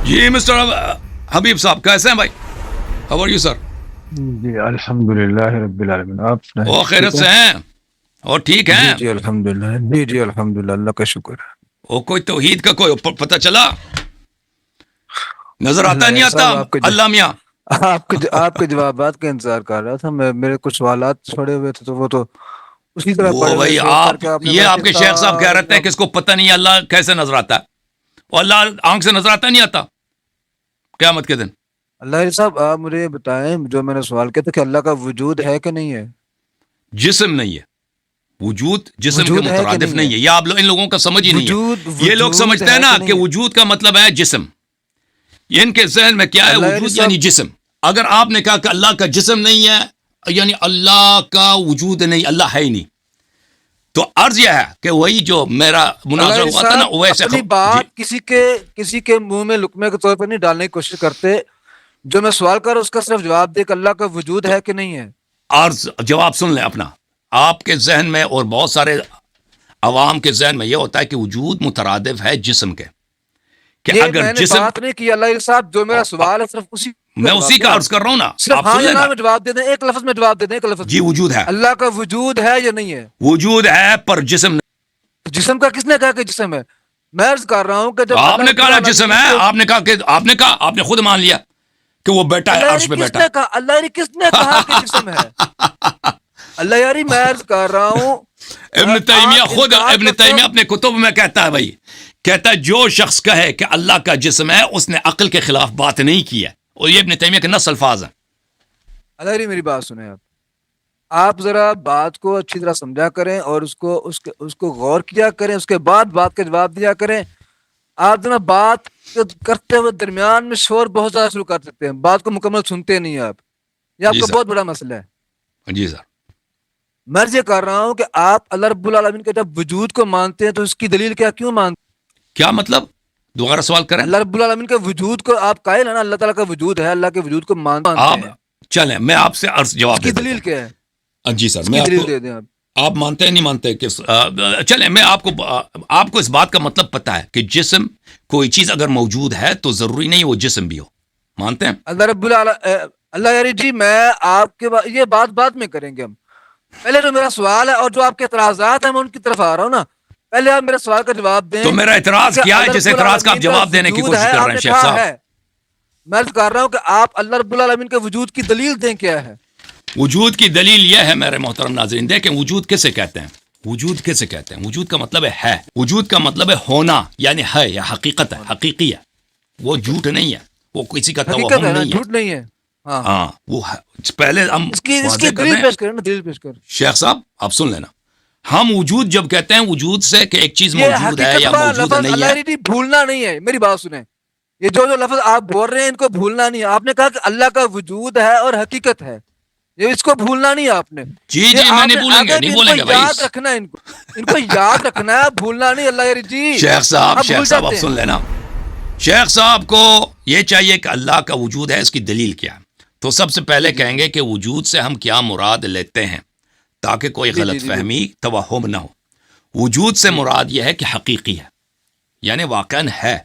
جی mister حبیب صاحب کیسے ہیں بھائی؟ How are you sir? جی الحمدللہ رب العالمین. آپ وہ خیرت ٹھیک سے ہیں؟ ہیں اور ٹھیک ہیں؟ جی الحمدللہ. جی الحمدللہ, اللہ کا شکر ہے. وہ کوئی توحید کا کوئی پتہ چلا؟ نظر آتا نہیں آتا؟ صاحب اللہ میاں آپ کے جوابات کا انتظار کر رہا تھا میں. میرے کچھ سوالات چھوڑے ہوئے تھے تو وہ تو اسی طرح وہ پڑے ہوئے بھائی تھے کر آپ کے آپ نے یہ آپ ویسے کے شیخ صاحب کہہ سارے رہے ہیں کہ اس کو پتہ نہیں ہے اللہ کیسے نظر آتا ہے، اور اللہ آنکھ سے نظر آتا نہیں آتا قیامت کے دن. اللہ صاحب آپ مجھے یہ بتائیں جو میں نے سوال کیا تھا کہ اللہ کا وجود ہے کہ نہیں ہے؟ جسم نہیں ہے، وجود جسم کے وجود ہے کہ مترادف نہیں نہیں ہے. یہ آپ ان لوگوں کا سمجھ ہی نہیں وجود ہے. یہ لوگ وجود سمجھتے ہیں ہے نا کہ کہ نہیں ہے؟ وجود کا مطلب ہے جسم. یہ ان کے ذہن میں کیا ہے؟ اللہ وجود صاحب یعنی جسم. اگر آپ نے کہا کہ اللہ کا جسم نہیں ہے یعنی اللہ کا وجود نہیں، اللہ ہے ہی نہیں، تو عرض یہ ہے کہ وہی جو میرا مناظرہ اللہ ہوا تھا نا صاحب ویسے اپنی جی بات کسی کے منہ میں لقمے کے طور پر نہیں ڈالنے کی کوشش کرتے. جو میں سوال کر رہا ہوں اس کا صرف جواب دے کہ اللہ کا وجود تو ہے کہ نہیں ہے. عرض جواب سن لیں اپنا. آپ کے ذہن میں اور بہت سارے عوام کے ذہن میں یہ ہوتا ہے کہ وجود مترادف ہے جسم کے، کہ یہ اگر میں نے جسم، بات نہیں کی. اللہ صاحب جو میرا سوال ہے صرف اسی کا میں جواب اسی دیں کا آپ. عرض کر رہا ہوں نا، صرف آپ ہاں سن یا لینا. نہ میں جواب دے دیں, ایک لفظ میں جواب دے دیں, ایک لفظ میں. جی وجود ہے، اللہ کا وجود ہے یا نہیں ہے؟ وجود ہے پر جسم نہیں. جسم کا کس نے کہا کہ جسم ہے؟ میں عرض کر رہا ہوں کہ تو جب آپ اللہ نے رب کہا نا جسم العالمین ہے، کو آپ نے کہا کہ آپ نے خود مان لیا کہ وہ بیٹا ہے، عرش پہ بیٹا اللہ نے کس نے کہا کہ جسم ہے؟ اللہ یاری میں عرض کر رہا ہوں. ابن تیمیہ آپ خود انکار ابن کرتے تیمیہ ہیں. اپنے کتب میں کہتا ہے بھائی، کہتا ہے جو شخص کہے کہ اللہ کا جسم ہے اس نے عقل کے خلاف بات نہیں کی ہے. اور یہ ابن تیمیہ کے نص الفاظ ہیں. اللہ یاری میری بات سنیں. آپ ذرا بات کو اچھی طرح سمجھا کریں اور اس کو غور کیا کریں, اس کے بعد بات کا جواب دیا کریں. آپ ذرا بات کرتے ہوئے درمیان میں شور بہت زیادہ شروع کر سکتے ہیں, بات کو مکمل سنتے نہیں آپ. یہ آپ جی کا سر، بہت بڑا مسئلہ ہے. جی سر. میں یہ کر رہا ہوں کہ آپ اللہ رب العالمین کے جب وجود کو مانتے ہیں تو اس کی دلیل کیوں مانتے کیا مطلب؟ دوبارہ سوال ہیں؟ کریں. اللہ رب العالمین کے وجود کو آپ قائل ہیں نا, اللہ تعالیٰ کا وجود ہے, اللہ کے وجود کو مانتے آپ ہیں. چلیں میں آپ سے عرض اس جواب کی دے دیتا دلیل کیا ہے؟ ہوں. جی سر، اس میں کی آپ دلیل کو، دے دیں آپ. آپ مانتے ہیں نہیں مانتے کہ چلیں میں آپ کو اس بات کا مطلب پتا ہے کہ جسم کوئی چیز اگر موجود ہے تو ضروری نہیں وہ جسم بھی ہو. مانتے ہیں؟ اللہ رب اللہ یاری جی میں آپ کے یہ بات میں کریں گے ہم. پہلے جو میرا سوال ہے اور جو آپ کے اعتراضات ہیں میں ان کی طرف آ رہا ہوں نا. پہلے آپ میرے سوال کا جواب دیں تو میرا اعتراض کہ کیا ہے اللہ جس رب اعتراض کا آپ العالمین جواب دینے کی وجود کوشش ہے, کر آپ رہے نے ہیں شیخ کہا صاحب؟ ہے. میں کر رہا ہوں کہ آپ اللہ رب العالمین کے وجود کی دلیل دیں کیا ہے. وجود کی دلیل یہ ہے میرے محترم ناظرین، دیکھیں وجود کسے کہتے ہیں. وجود کسے کہتے ہیں؟ وجود کا مطلب ہے وجود کا مطلب ہے ہونا، یعنی ہے یا حقیقت ہے، حقیقی ہے. وہ جھوٹ نہیں ہے، وہ کسی کا حقیقت توہم ہے نا, نہیں ہے. جھوٹ نہیں ہے. ہاں ہاں وہ پہلے ہم اس کی واضح کر رہے دلیل ہیں. پیش کریں نا, دلیل پیش کر. شیخ صاحب آپ سن لینا. ہم وجود جب کہتے ہیں وجود سے کہ ایک چیز یہ موجود ہے حقیقت یا کا موجود لفظ نہیں اللہ ہے. یاری بھولنا نہیں ہے, میری بات سنیں. یہ جو لفظ آپ بول رہے ہیں ان کو بھولنا نہیں ہے. آپ نے کہا کہ اللہ کا وجود ہے اور حقیقت ہے, یہ اس کو بھولنا نہیں ہے آپ نے. جی یہ جی میں آپ نہیں نے بولیں گے، آگے نہیں بھی ان کو بولیں گے بھائی. یاد رکھنا ہے, ان کو یاد رکھنا ہے, بھولنا نہیں. اللہ یاری جی شیخ آپ بھول صاحب آپ جاتے سن ہیں. لینا. شیخ صاحب کو یہ چاہیے کہ اللہ کا وجود ہے اس کی دلیل کیا ہے. تو سب سے پہلے کہیں گے کہ وجود سے ہم کیا مراد لیتے ہیں تاکہ کوئی غلط فہمی توہم نہ ہو. وجود سے مراد یہ ہے کہ حقیقی ہے, یعنی واقعاً ہے.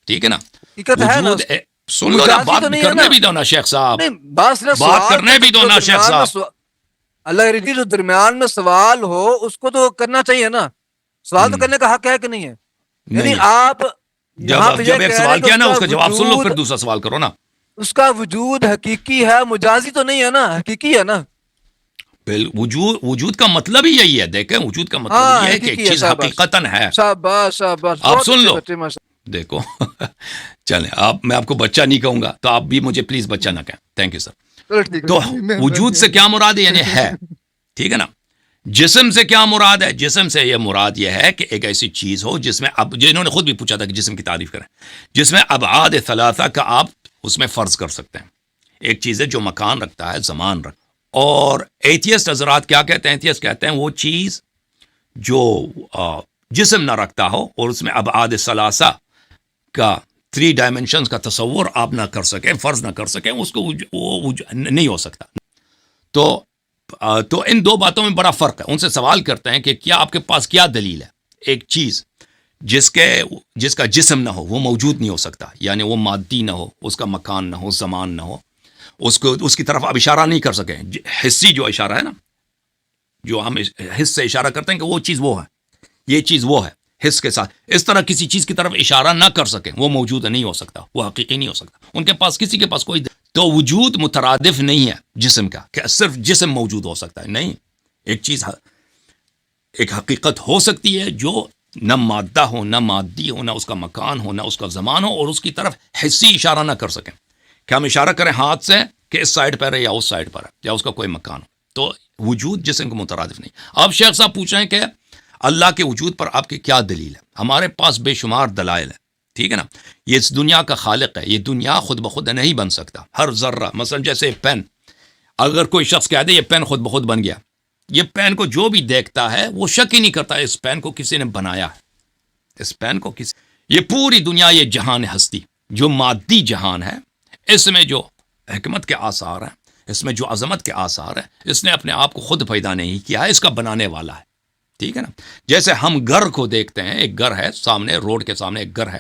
ٹھیک ہے نا؟ حقیقت ہے نا, وجود سن لو نا، مجازی بات تو نہیں ہے کرنے نا. بھی دو نا شیخ صاحب، نہیں بات صرف بات سوال کرنے بھی دو نا شیخ صاحب. اللہ یاری جی جو درمیان میں سوال ہو اس کو تو کرنا چاہیے نا. سوال تو کرنے کا حق ہے کہ نہیں ہے؟ یعنی نہیں ہے. آپ یہاں پہ یہ جب ایک کہہ رہے ہیں سوال کہ کیا نا اس کا جواب سن لو پھر دوسرا سوال کرو نا. اس کا وجود حقیقی ہے, مجازی تو نہیں ہے نا, حقیقی ہے نا. وجود کا مطلب ہی یہی ہے. دیکھیں وجود کا مطلب ہاں یہ ہے کہ ایک حقیقی ہے. چیز حقیقتاً ہے. شاباش شاباش, آپ بہت سن اچھے لو. بچے ماشاء دیکھو چلیں میں آپ کو بچہ نہیں کہوں گا تو آپ بھی مجھے پلیز بچہ نہ کہیں. Thank you sir. اللہ. تو وجود سے کیا مراد ہے؟ یعنی ہے. ٹھیک ہے نا؟ جسم سے کیا مراد ہے؟ جسم سے یہ مراد یہ ہے کہ ایک ایسی چیز ہو جس میں اب انہوں نے خود بھی پوچھا تھا کہ جسم کی تعریف کریں, جس میں ابعاد ثلاثہ کا آپ اس میں فرض کر سکتے ہیں. ایک چیز ہے جو مکان رکھتا ہے, زمان رکھتا ہے. اور ایتھیسٹ حضرات کیا کہتے ہیں؟ ایتھیسٹ کہتے ہیں وہ چیز جو جسم نہ رکھتا ہو اور اس میں ابعاد ثلاثہ کا 3 ڈائمنشنز کا تصور آپ نہ کر سکیں, فرض نہ کر سکیں, اس کو وہ نہیں ہو سکتا. تو ان دو باتوں میں بڑا فرق ہے. ان سے سوال کرتے ہیں کہ کیا آپ کے پاس کیا دلیل ہے؟ ایک چیز جس کا جسم نہ ہو وہ موجود نہیں ہو سکتا، یعنی وہ مادی نہ ہو، اس کا مکان نہ ہو، زمان نہ ہو، اس کی طرف آپ اشارہ نہیں کر سکیں. حسی جو اشارہ ہے نا، جو ہم حس سے اشارہ کرتے ہیں کہ وہ چیز وہ ہے، یہ چیز وہ ہے، حس کے ساتھ اس طرح کسی چیز کی طرف اشارہ نہ کر سکیں، وہ موجود نہیں ہو سکتا، وہ حقیقی نہیں ہو سکتا. ان کے پاس کسی کے پاس کوئی تو وجود مترادف نہیں ہے جسم کا کہ صرف جسم موجود ہو سکتا ہے. نہیں، ایک چیز، ایک حقیقت ہو سکتی ہے جو نہ مادہ ہو، نہ مادی ہو، نہ اس کا مکان ہو، نہ اس کا زمان ہو، اور اس کی طرف حسی اشارہ نہ کر سکیں کہ ہم اشارہ کریں ہاتھ سے کہ اس سائڈ پر ہے یا اس سائڈ پر ہے یا اس کا کوئی مکان ہو. تو وجود جسم کو مترادف نہیں. اب شیخ صاحب پوچھ رہے ہیں کہ اللہ کے وجود پر آپ کی کیا دلیل ہے؟ ہمارے پاس بے شمار دلائل ہے، ٹھیک ہے نا. یہ اس دنیا کا خالق ہے، یہ دنیا خود بخود نہیں بن سکتا. ہر ذرہ، مثلا جیسے پین، اگر کوئی شخص کہہ دے یہ پین خود بخود بن گیا، یہ پین کو جو بھی دیکھتا ہے وہ شک ہی نہیں کرتا اس پین کو کسی نے بنایا ہے، اس پین کو کسی. یہ پوری دنیا، یہ جہان ہستی جو مادی جہان ہے، اس میں جو حکمت کے آثار ہیں، اس میں جو عظمت کے آثار ہیں، اس نے اپنے آپ کو خود پیدا نہیں کیا ہے، اس کا بنانے والا ہے، ٹھیک ہے نا. جیسے ہم گھر کو دیکھتے ہیں، ایک گھر ہے سامنے، روڈ کے سامنے ایک گھر ہے،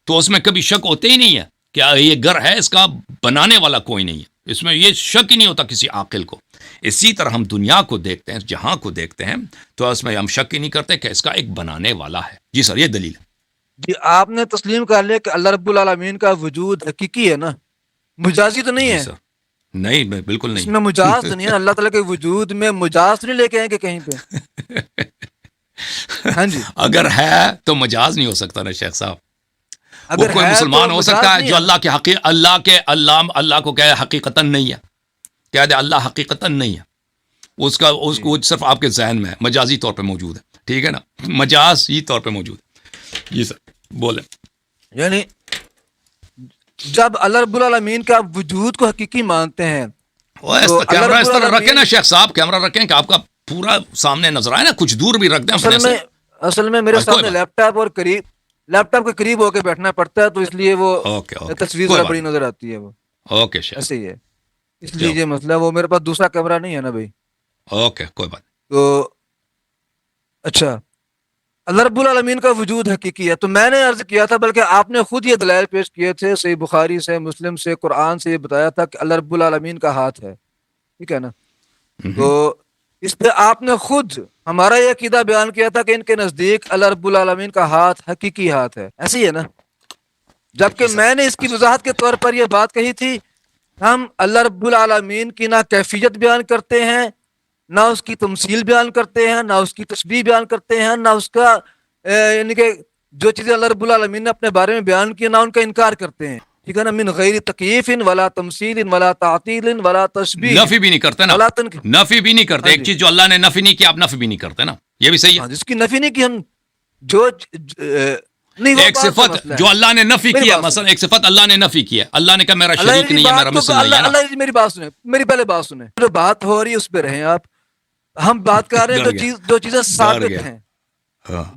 تو اس میں کبھی شک ہوتے ہی نہیں ہے کہ یہ گھر ہے، اس کا بنانے والا کوئی نہیں ہے، اس میں یہ شک ہی نہیں ہوتا کسی عاقل کو. اسی طرح ہم دنیا کو دیکھتے ہیں، جہاں کو دیکھتے ہیں، تو اس میں ہم شک ہی نہیں کرتے کہ اس کا ایک بنانے والا ہے. جی سر، یہ دلیل ہے. جی آپ نے تسلیم کر لیا کہ اللہ رب العالمین کا وجود حقیقی ہے نا، مجازی تو نہیں جی ہے. سر، نہیں بالکل اس نہیں. میں مجاز تو نہیں ہے. اللہ تعالیٰ کے وجود میں مجاز تو نہیں لے کے آئیں گے کہیں پہ. ہاں جی، اگر ہے تو مجاز نہیں ہو سکتا نا شیخ صاحب. وہ اگر کوئی ہے مسلمان تو ہو مجاز سکتا ہے نہیں جو اللہ کو کہے حقیقتاً نہیں ہے، کہہ دے اللہ حقیقتاً نہیں ہے، اس کو صرف آپ کے ذہن میں ہے، مجازی طور پہ موجود ہے، ٹھیک ہے نا، مجازی طور پہ موجود ہے. جی سر بولیں. یعنی جب اللہ رب العالمین کا وجود کو حقیقی مانتے ہیں تو اللہ کیمرہ رب اس طرح رکھیں نا العالمین، شیخ صاحب، کیمرہ رکھیں کہ آپ کا پورا سامنے نظر آئے نا، کچھ دور بھی رکھ دیں اپنے سے. اصل میں میرے کوئی سامنے بات. لیپ ٹاپ اور لیپ ٹاپ کے قریب ہو کے بیٹھنا پڑتا ہے، تو اس لیے وہ اوکے تصویر کوئی ذرا بات بڑی نہیں. نظر آتی ہے. وہ اوکے شیخ، ایسے ہی ہے، اس لیے یہ مسئلہ. وہ میرے پاس دوسرا کیمرہ نہیں ہے نا بھائی. اوکے کوئی بات. تو اچھا، اللہ رب العالمین کا وجود حقیقی ہے، تو میں نے عرض کیا تھا، بلکہ آپ نے خود یہ دلائل پیش کیے تھے، صحیح بخاری سے، مسلم سے، قرآن سے، یہ بتایا تھا کہ اللہ رب العالمین کا ہاتھ ہے، ٹھیک ہے نا. تو اس پہ آپ نے خود ہمارا یہ عقیدہ بیان کیا تھا کہ ان کے نزدیک اللہ رب العالمین کا ہاتھ حقیقی ہاتھ ہے. ایسے ہی ہے نا؟ جبکہ میں نے اس کی وضاحت کے طور پر یہ بات کہی تھی، ہم اللہ رب العالمین کی نہ کیفیت بیان کرتے ہیں، نہ اس کی تمثیل بیان کرتے ہیں، نہ اس کی تشبیہ بیان کرتے ہیں، نہ اس کا یعنی کہ جو چیزیں اللہ رب العالمین نے اپنے بارے میں بیان کی، نہ ان کا انکار کرتے ہیں، ٹھیک ہے نا. من غیر تکییف ولا تمثیل ولا تعطیل ولا تشبیہ، نفی بھی نہیں کرتے نا، نفی بھی نہیں کرتے. ایک چیز جو اللہ نے نفی نہیں کی، آپ نفی بھی نہیں کرتے نا، یہ بھی صحیح ہے. جس کی نفی نہیں کی ہم، جو نہیں، ایک صفت جو اللہ نے نفی کی ہے، مثلا ایک صفت اللہ نے نفی کی ہے، اللہ نے کہا میرا شریک نہیں ہے، میرا مثل نہیں ہے نا. اللہ میری بات سنیں، میری پہلے بات سنیں، جو بات ہو رہی ہے اس پہ رہیں آپ. ہم بات کر رہے ہیں جو چیزیں ثابت ہیں،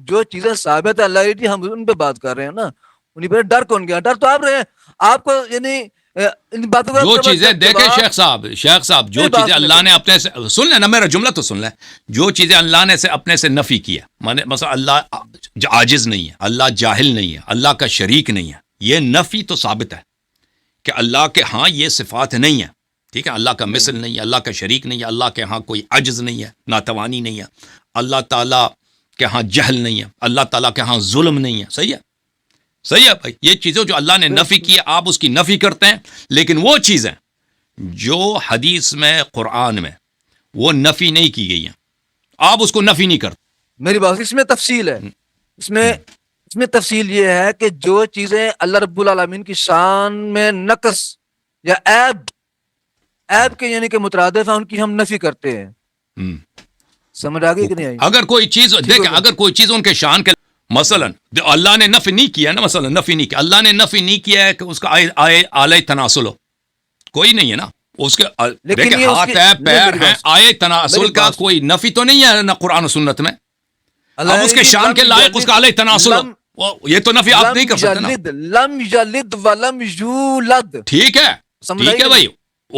جو چیزیں ثابت ہیں اللہ جی، ہم ان پہ بات کر رہے ہیں نا. انہیں پہ ڈر کون گیا؟ ڈر تو آپ رہے ہیں. آپ کو یعنی ان باتوں کا جو چیزیں دیکھیں شیخ صاحب جو چیزیں اللہ نے اپنے سے، سن لیں نا میرا جملہ تو سن لیں، جو چیزیں اللہ نے سے اپنے سے نفی کی ہے، مثلا اللہ عاجز نہیں ہے، اللہ جاہل نہیں ہے، اللہ کا شریک نہیں ہے، یہ نفی تو ثابت ہے کہ اللہ کے ہاں یہ صفات نہیں ہے، ٹھیک ہے. اللہ کا مثل نہیں ہے، اللہ کا شریک نہیں ہے، اللہ کے ہاں کوئی عجز نہیں ہے، ناتوانی نہیں ہے، اللہ تعالیٰ کے ہاں جہل نہیں ہے، اللہ تعالیٰ کے ہاں ظلم نہیں ہے. صحیح ہے، صحیح ہے بھائی. یہ چیزیں جو اللہ نے نفی کی ہے، آپ اس کی نفی کرتے ہیں، لیکن وہ چیزیں جو حدیث میں، قرآن میں وہ نفی نہیں کی گئی ہیں، آپ اس کو نفی نہیں کرتے. میری بات، اس میں تفصیل ہے. اس میں تفصیل یہ ہے کہ جو چیزیں اللہ رب العالمین کی شان میں نقص یا عیب کے یعنی کہ مترادف ہیں، ان کی ہم نفی کرتے ہیں. سمجھ آ گئی کہ نہیں آئی؟ اگر کوئی چیز دیکھیں، اگر کوئی چیز ان کے شان کے، مثلا اللہ نے نفی نہیں کیا نا، مثلا نفی نہیں کیا، اللہ نے نفی نہیں کیا ہے کہ اس کا آلہ تناسل ہو، کوئی نہیں ہے نا اس کے. دیکھیں ہاتھ ہے، پیر ہیں، آئے تناسل کا کوئی نفی تو نہیں ہے نا قرآن و سنت میں. اب اس کے شان کے لائق اس کا علیہ تناسل ہو، یہ تو نفی آپ نہیں کر سکتے نا. لم یلد ولم یولد، ٹھیک ہے بھائی،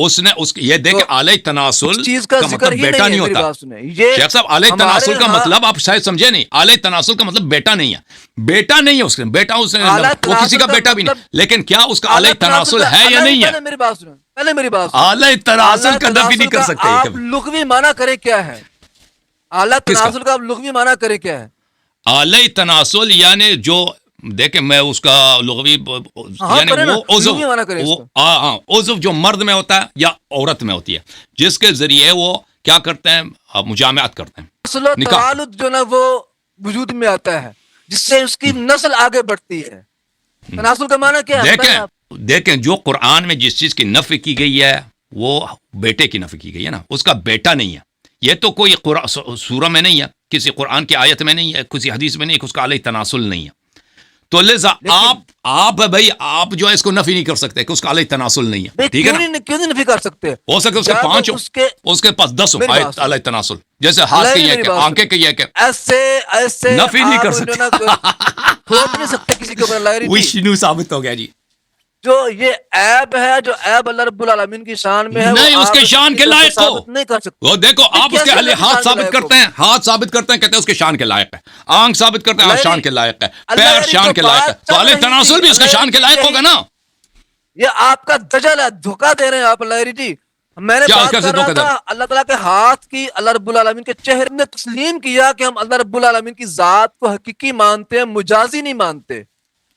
اس نے یہ دیکھیں اعلی تناسل اس چیز کا ذکر مطلب ہی بیٹا نہیں میری ہوتا. بات سنیں. یہ شیخ صاحب اعلی ہمارے تناسل کا یہاں- مطلب آپ شاید سمجھے نہیں. اعلی تناسل کا مطلب بیٹا نہیں ہے. بیٹا نہیں ہے اس کے بیٹا اس نے اعلیٰ وہ کسی کا تناسل کا بیٹا بھی نہیں. مطلب- لیکن کیا اس کا اعلی تناسل ہے یا نہیں ہے؟ پہلے میری بات سنیں. پہلے میری بات سنیں. اعلی تناسل کا نفی نہیں کر سکتے آپ کبھی. لغوی معنی کریں کیا ہے؟ اعلیٰ کس کا؟ تناسل کا آپ لغوی معنی کریں کیا ہے؟ اعلی تناسل یعنی جو دیکھیں میں اس کا لغوی یعنی کریں نا، وہ عضو لغوی معنی کریں اس وہ کا. ہاں عضو جو مرد میں ہوتا ہے یا عورت میں ہوتی ہے جس کے ذریعے وہ کیا کرتے ہیں مجامعت کرتے ہیں. نسل و نکاح. توالد جو نا وہ وجود میں آتا ہے جس سے اس کی نسل آگے بڑھتی ہے. تناسل کا معنی کیا ہے بتائیں آپ؟ دیکھیں جو قرآن میں جس چیز کی نفی کی گئی ہے وہ بیٹے کی نفی کی گئی ہے نا. اس کا بیٹا نہیں ہے. یہ تو کوئی سورہ میں نہیں ہے, کسی قرآن کی آیت میں نہیں ہے, کسی حدیث میں نہیں, اس کا علیہ تناسل نہیں ہے. تو لہذا آپ بھائی آپ جو ہے اس کو نفی نہیں کر سکتے کہ اس کا علیہ تناسل نہیں ہے. ٹھیک ہے نا, کیوں نہیں نفی کر سکتے؟ ہو سکتا اس کے 5 ہو, اس کے پاس 10 ہو علیہ تناسل. جیسے ہاتھ کی ہے کہ آنکھیں کی ہے کہ ایسے نفی نہیں کر سکتے, تھوپ نہیں سکتے کسی کے اوپر. وشنو ثابت ہو گیا جی. جو یہ عیب ہے, جو عیب اللہ رب العالمین کی شان میں ہے, نہیں اس کے شان کے لائق ہو. نہیں کر سکتے. وہ دیکھو آپ اس کے ہاتھ ثابت کرتے ہیں, ہاتھ ثابت کرتے ہیں, کہتے ہیں اس کے شان کے لائق ہے. آنکھ ثابت کرتے ہیں, شان کے لائق ہے. پیر شان کے لائق ہے. تو علیہ تناسل بھی اس کے شان کے لائق ہوگا نا. یہ آپ کا دجل ہے, دھوکہ دے رہے ہیں آپ اللہ جی. میں نے بات کر رہا تھا اللہ تعالیٰ کے ہاتھ کی, اللہ رب العالمین کے چہرے نے تسلیم کیا کہ ہم اللہ رب العالمین کی ذات کو حقیقی مانتے ہیں, مجازی نہیں مانتے.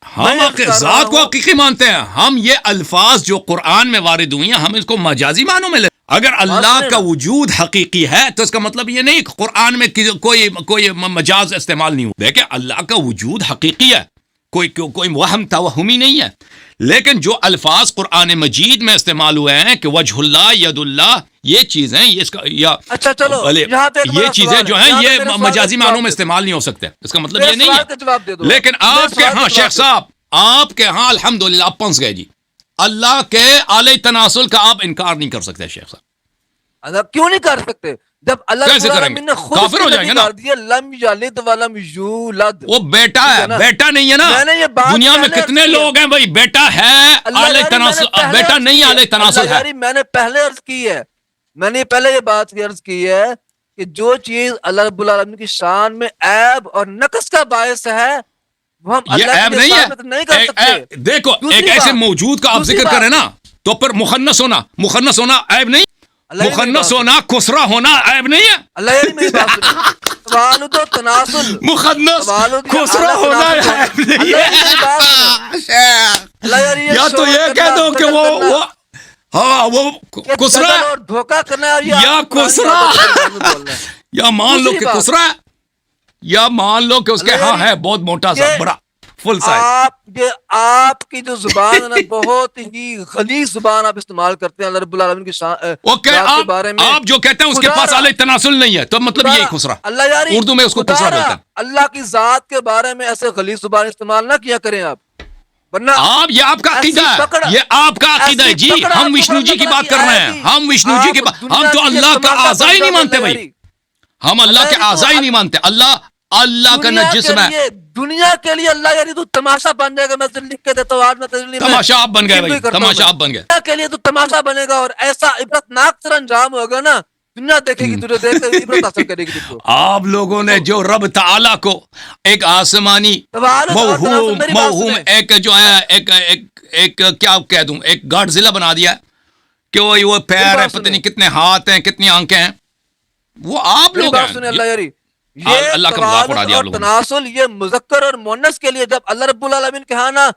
ہم ذات کو حقیقی مانتے ہیں. ہم یہ الفاظ جو قرآن میں وارد ہوئی ہیں ہم اس کو مجازی معنوں میں لے. اگر اللہ کا وجود حقیقی ہے تو اس کا مطلب یہ نہیں کہ قرآن میں کوئی مجاز استعمال نہیں ہو. دیکھیں اللہ کا وجود حقیقی ہے, کوئی وہم توہمی نہیں ہے. لیکن جو الفاظ قرآن مجید میں استعمال ہوئے ہیں کہ وجہ اللہ, ید اللہ, یہ چیزیں اچھا چلو یہ چیزیں جو ہیں یہ مجازی معنوں میں استعمال نہیں ہو سکتے. اس کا مطلب یہ نہیں ہے. لیکن آپ کے ہاں شیخ صاحب, آپ کے ہاں الحمدللہ آپ پنس گئے جی. اللہ کے اعلی تناسل کا آپ انکار نہیں کر سکتے شیخ صاحب. کیوں نہیں کر سکتے جب اللہ رب العالمین نے خود کافر ہو جائیں گے نا. لم یلد ولم یولد, وہ بیٹا ہے, بیٹا نہیں ہے نا. دنیا میں کتنے لوگ ہیں بھائی بیٹا ہے اعلی تناسل, بیٹا نہیں اعلی تناسل ہے. میں نے پہلے عرض کی ہے, میں نے پہلے یہ بات عرض کی ہے کہ جو چیز اللہ رب العالمین کی شان میں عیب اور نقص کا باعث ہے وہ ہم یہ عیب نہیں ہے. دیکھو ایک ایسے موجود کا آپ ذکر کریں نا تو پھر مخنث ہونا عیب نہیں. مخنث ہونا, خسرا ہونا عیب نہیں ہے. اللہ میری بات سنیں, توالد و تناسل, مخنث خسرا ہونا عیب نہیں ہے. یا تو یہ کہہ دو کہ وہ ہاں وہ خسرا اور دھوکہ کرنا یا خسرا, یا مان لو کہ خسرا, یا مان لو کہ اس کے ہاں ہے بہت موٹا سا بڑا فل سائز. آپ کی جو زبان ہے نا بہت ہی غلیظ زبان آپ استعمال کرتے ہیں اللہ رب العالمین کی شان کے بارے میں. آپ جو کہتے ہیں اس کے پاس اعلی تناسل نہیں ہے تو مطلب یہی خسرا. اللہ یاری اردو میں اس کو خسرا بولتے ہیں. اللہ کی ذات کے بارے میں ایسے غلیظ زبان استعمال نہ کیا کریں آپ, ورنہ آپ یہ آپ کا عقیدہ ہے, یہ آپ کا عقیدہ ہے جی. ہم وشنو جی کی بات کر رہے ہیں, ہم وشنو جی کی بات, ہم تو اللہ کا اعضاء ہی نہیں مانتے بھائی. ہم اللہ کے اعضاء ہی نہیں مانتے. اللہ کا نہ جسم ہے. دنیا کے لیے اللہ یعنی تو تماشا بن جائے گا. میں تو لکھ کے دیتا ہوں, آج میں تماشا آپ بن گئے بھائی, تماشا آپ بن گئے. دنیا کے لیے تو تماشا بنے گا اور ایسا عبرتناک سر انجام ہوگا نا, دنیا دیکھے گی تجھے, دیکھ کر عبرت حاصل کرے گی تجھ کو. آپ لوگوں نے جو رب تعالیٰ کو ایک آسمانی موہوم ایک جو ہے ایک کیا کہہ دوں, ایک گاڈ ضلع بنا دیا کہ وہ پیر ہے, پتہ نہیں کتنے ہاتھ ہیں, کتنی آنکھیں ہیں. وہ آپ لوگ ہیں. اللہ یاری اللہ کا مذاق اڑا دیا آپ لوگوں نے. تناسل یہ مذکر اور مؤنث کے لیے جب اللہ رب العالمین کے ہاں نا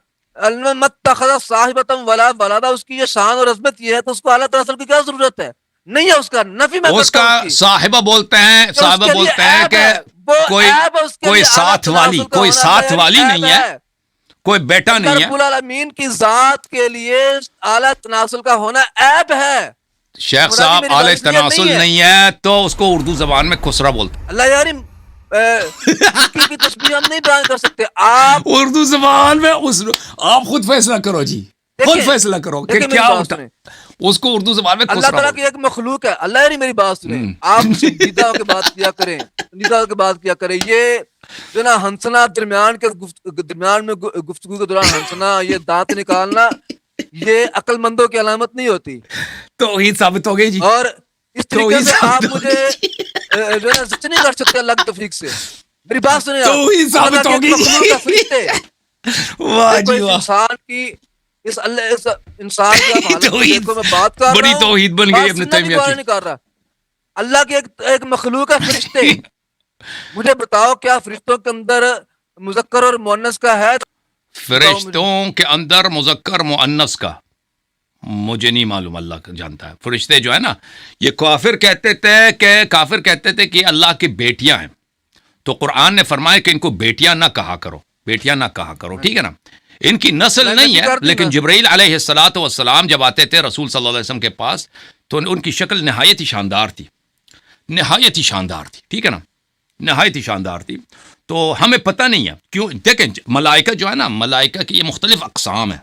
متخذ صاحبۃ ولا ولدا, اس کی یہ شان اور عظمت یہ ہے تو اس کو اعلیٰ تناسل کی کیا ضرورت ہے؟ نہیں ہے. اس کا نفی میں اس کا صاحبہ بولتے ہیں کہ کوئی ساتھ والی نہیں ہے, کوئی بیٹا نہیں ہے. رب العالمین کی ذات کے لیے اعلیٰ تناسل کا ہونا عیب ہے. شیخ صاحب اعلی تناسل نہیں ہے تو اس کو اردو زبان میں خسرا بولتے ہیں. اللہ یاری کی تشبیہ ہم نہیں بیان کر سکتے. آپ اردو زبان میں آپ خود فیصلہ کرو جی, خود فیصلہ کرو کہ کیا ہوتا ہے. اس کو اردو زبان میں اللہ تعالیٰ کی ایک مخلوق ہے. اللہ یاری میری بات سنیں, آپ نیتا ہو کے بات کیا کریں, نیتا ہو کے بات کیا کریں. یہ جو نا ہنسنا درمیان میں گفتگو کے دوران ہنسنا, یہ دانت نکالنا, یہ عقل مندوں کی علامت نہیں ہوتی. توحید ثابت ہو گئی جی. اور اس طریقے سے آپ توحید مجھے جو ہے سچ نہیں کر سکتے اللہ کی توفیق سے. میری بات سنیں آپ. توحید ثابت ہو گئی فرشتے واہ جی واہ. انسان کی اس انسان کی آپ حالت توحید دیکھو, میں بات کر بڑی رہا ہوں, توحید بن گئی ابن تیمیہ کی. نہیں کر رہا. اللہ کے ایک مخلوق ہے فرشتے. مجھے بتاؤ کیا فرشتوں کے اندر مذکر اور مؤنث کا ہے؟ فرشتوں کے اندر مذکر مؤنث کا مجھے نہیں معلوم, اللہ کا جانتا ہے. فرشتے جو ہے نا, یہ کافر کہتے تھے کہ اللہ کی بیٹیاں ہیں, تو قرآن نے فرمایا کہ ان کو بیٹیاں نہ کہا کرو, ٹھیک ہے نا. ان کی نسل نہیں ہے, لیکن جبرائیل علیہ الصلوۃ والسلام جب آتے تھے رسول صلی اللہ علیہ وسلم کے پاس, تو ان کی شکل نہایت ہی شاندار تھی, ٹھیک ہے نا, نہایت ہی شاندار تھی. تو ہمیں پتہ نہیں ہے کیوں. دیکھیں ملائکہ جو ہے نا, ملائکہ کی یہ مختلف اقسام ہیں,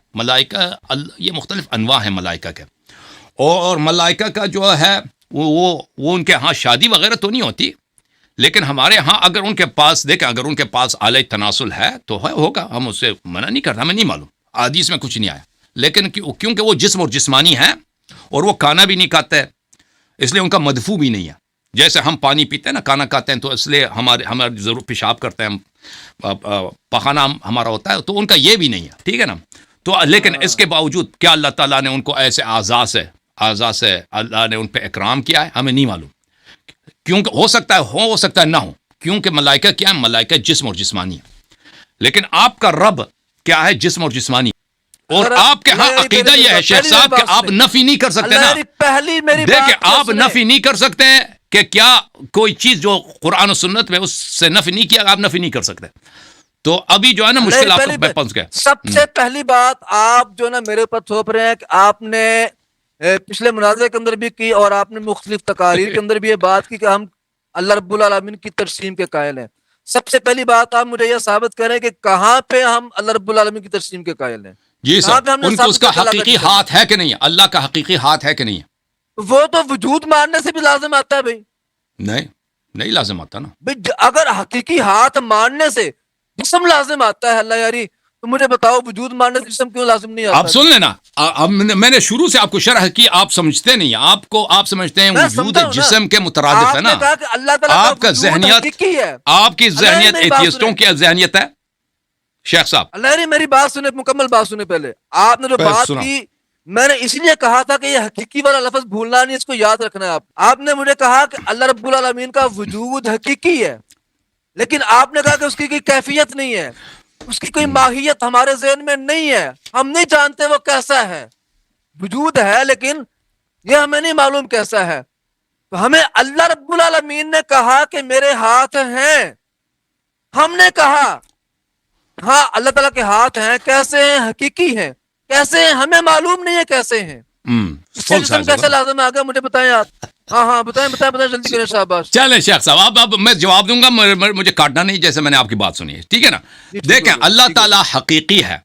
یہ مختلف انواع ہیں ملائکہ کے. اور ملائکہ کا جو ہے وہ ان کے ہاں شادی وغیرہ تو نہیں ہوتی, لیکن ہمارے ہاں اگر ان کے پاس اعلی تناسل ہے تو ہوگا, ہم اس سے منع نہیں کرتے, ہمیں نہیں معلوم, حدیث میں کچھ نہیں آیا. لیکن کیونکہ وہ جسم اور جسمانی ہیں اور وہ کھانا بھی نہیں کھاتے, اس لیے ان کا مدفوع بھی نہیں ہے. جیسے ہم پانی پیتے ہیں نا, کھانا کھاتے ہیں, تو اس لیے ہمارے ضرور پیشاب کرتے ہیں, پخانہ ہمارا ہوتا ہے, تو ان کا یہ بھی نہیں ہے, ٹھیک ہے نا. تو لیکن اس کے باوجود کیا اللہ تعالیٰ نے ان کو ایسے اعضاء سے اللہ نے ان پہ اکرام کیا ہے, ہمیں نہیں معلوم. کیونکہ ہو سکتا ہے نہ ہو, کیونکہ ملائکہ کیا ہے, ملائکہ جسم اور جسمانی ہے. لیکن آپ کا رب کیا ہے, جسم اور جسمانی. اور آپ کے ہاں عقیدہ یہ ہے شیخ صاحب کہ آپ نفی نہیں کر سکتے نا. دیکھیں آپ نفی نہیں کر سکتے کہ کیا کوئی چیز جو قرآن و سنت میں اس سے نفی نہیں کیا, آپ نفی نہیں کر سکتے. تو ابھی جو ہے نا مشکلات میں پہنچ گئے. سب سے پہلی بات آپ جو نا میرے اوپر تھوپ رہے ہیں کہ آپ نے پچھلے مناظرے کے اندر بھی کی, اور آپ نے مختلف تقاریر کے اندر بھی یہ بات کی کہ ہم اللہ رب العالمین کی ترسیم کے قائل ہیں. سب سے پہلی بات آپ مجھے یہ ثابت کریں کہ کہاں پہ ہم اللہ رب العالمین کی ترسیم کے قائل ہیں. جی سر, ان کو اس کا حقیقی ہاتھ ہے کہ نہیں ہے, اللہ کا حقیقی ہاتھ ہے کہ نہیں ہے. وہ تو وجود ماننے سے بھی لازم آتا ہے بھائی. نہیں لازم آتا نا بھائی. اگر حقیقی ہاتھ ماننے سے جسم لازم آتا ہے اللہ یاری, تو مجھے بتاؤ وجود ماننے سے جسم کیوں لازم نہیں آتا؟ آپ سن لینا, میں نے شروع سے آپ کو شرح کی, آپ سمجھتے نہیں, آپ سمجھتے ہیں وجود جسم کے مترادف ہے نا. آپ کا ذہنیت, آپ کی ذہنیت ایتھیسٹوں کی ذہنیت ہے شیخ صاحب. اللہ میری بات سنے, مکمل بات سنے. پہلے آپ نے جو بات کی, میں نے اس لیے کہا تھا کہ یہ حقیقی والا لفظ بھولنا نہیں, اس کو یاد رکھنا ہے. آپ نے مجھے کہا کہ اللہ رب العالمین کا وجود حقیقی ہے, لیکن آپ نے کہا کہ اس کی کوئی کیفیت نہیں ہے, اس کی کوئی ماہیت ہمارے ذہن میں نہیں ہے, ہم نہیں جانتے وہ کیسا ہے. وجود ہے لیکن یہ ہمیں نہیں معلوم کیسا ہے. تو ہمیں اللہ رب العالمین نے کہا کہ میرے ہاتھ ہیں, ہم نے کہا ہاں اللہ تعالیٰ کے ہاتھ ہیں, کیسے ہیں, حقیقی ہیں, کیسے ہیں ہمیں معلوم نہیں ہے کیسے ہیں. کیسے لازم آ گیا مجھے بتائیں آپ. ہاں بتائیں جلدی کریں شاباش. چلیں شیخ صاحب, اب میں جواب دوں گا, مجھے کاٹنا نہیں, جیسے میں نے آپ کی بات سنی ہے, ٹھیک ہے نا. دیکھیں اللہ تعالیٰ حقیقی ہے,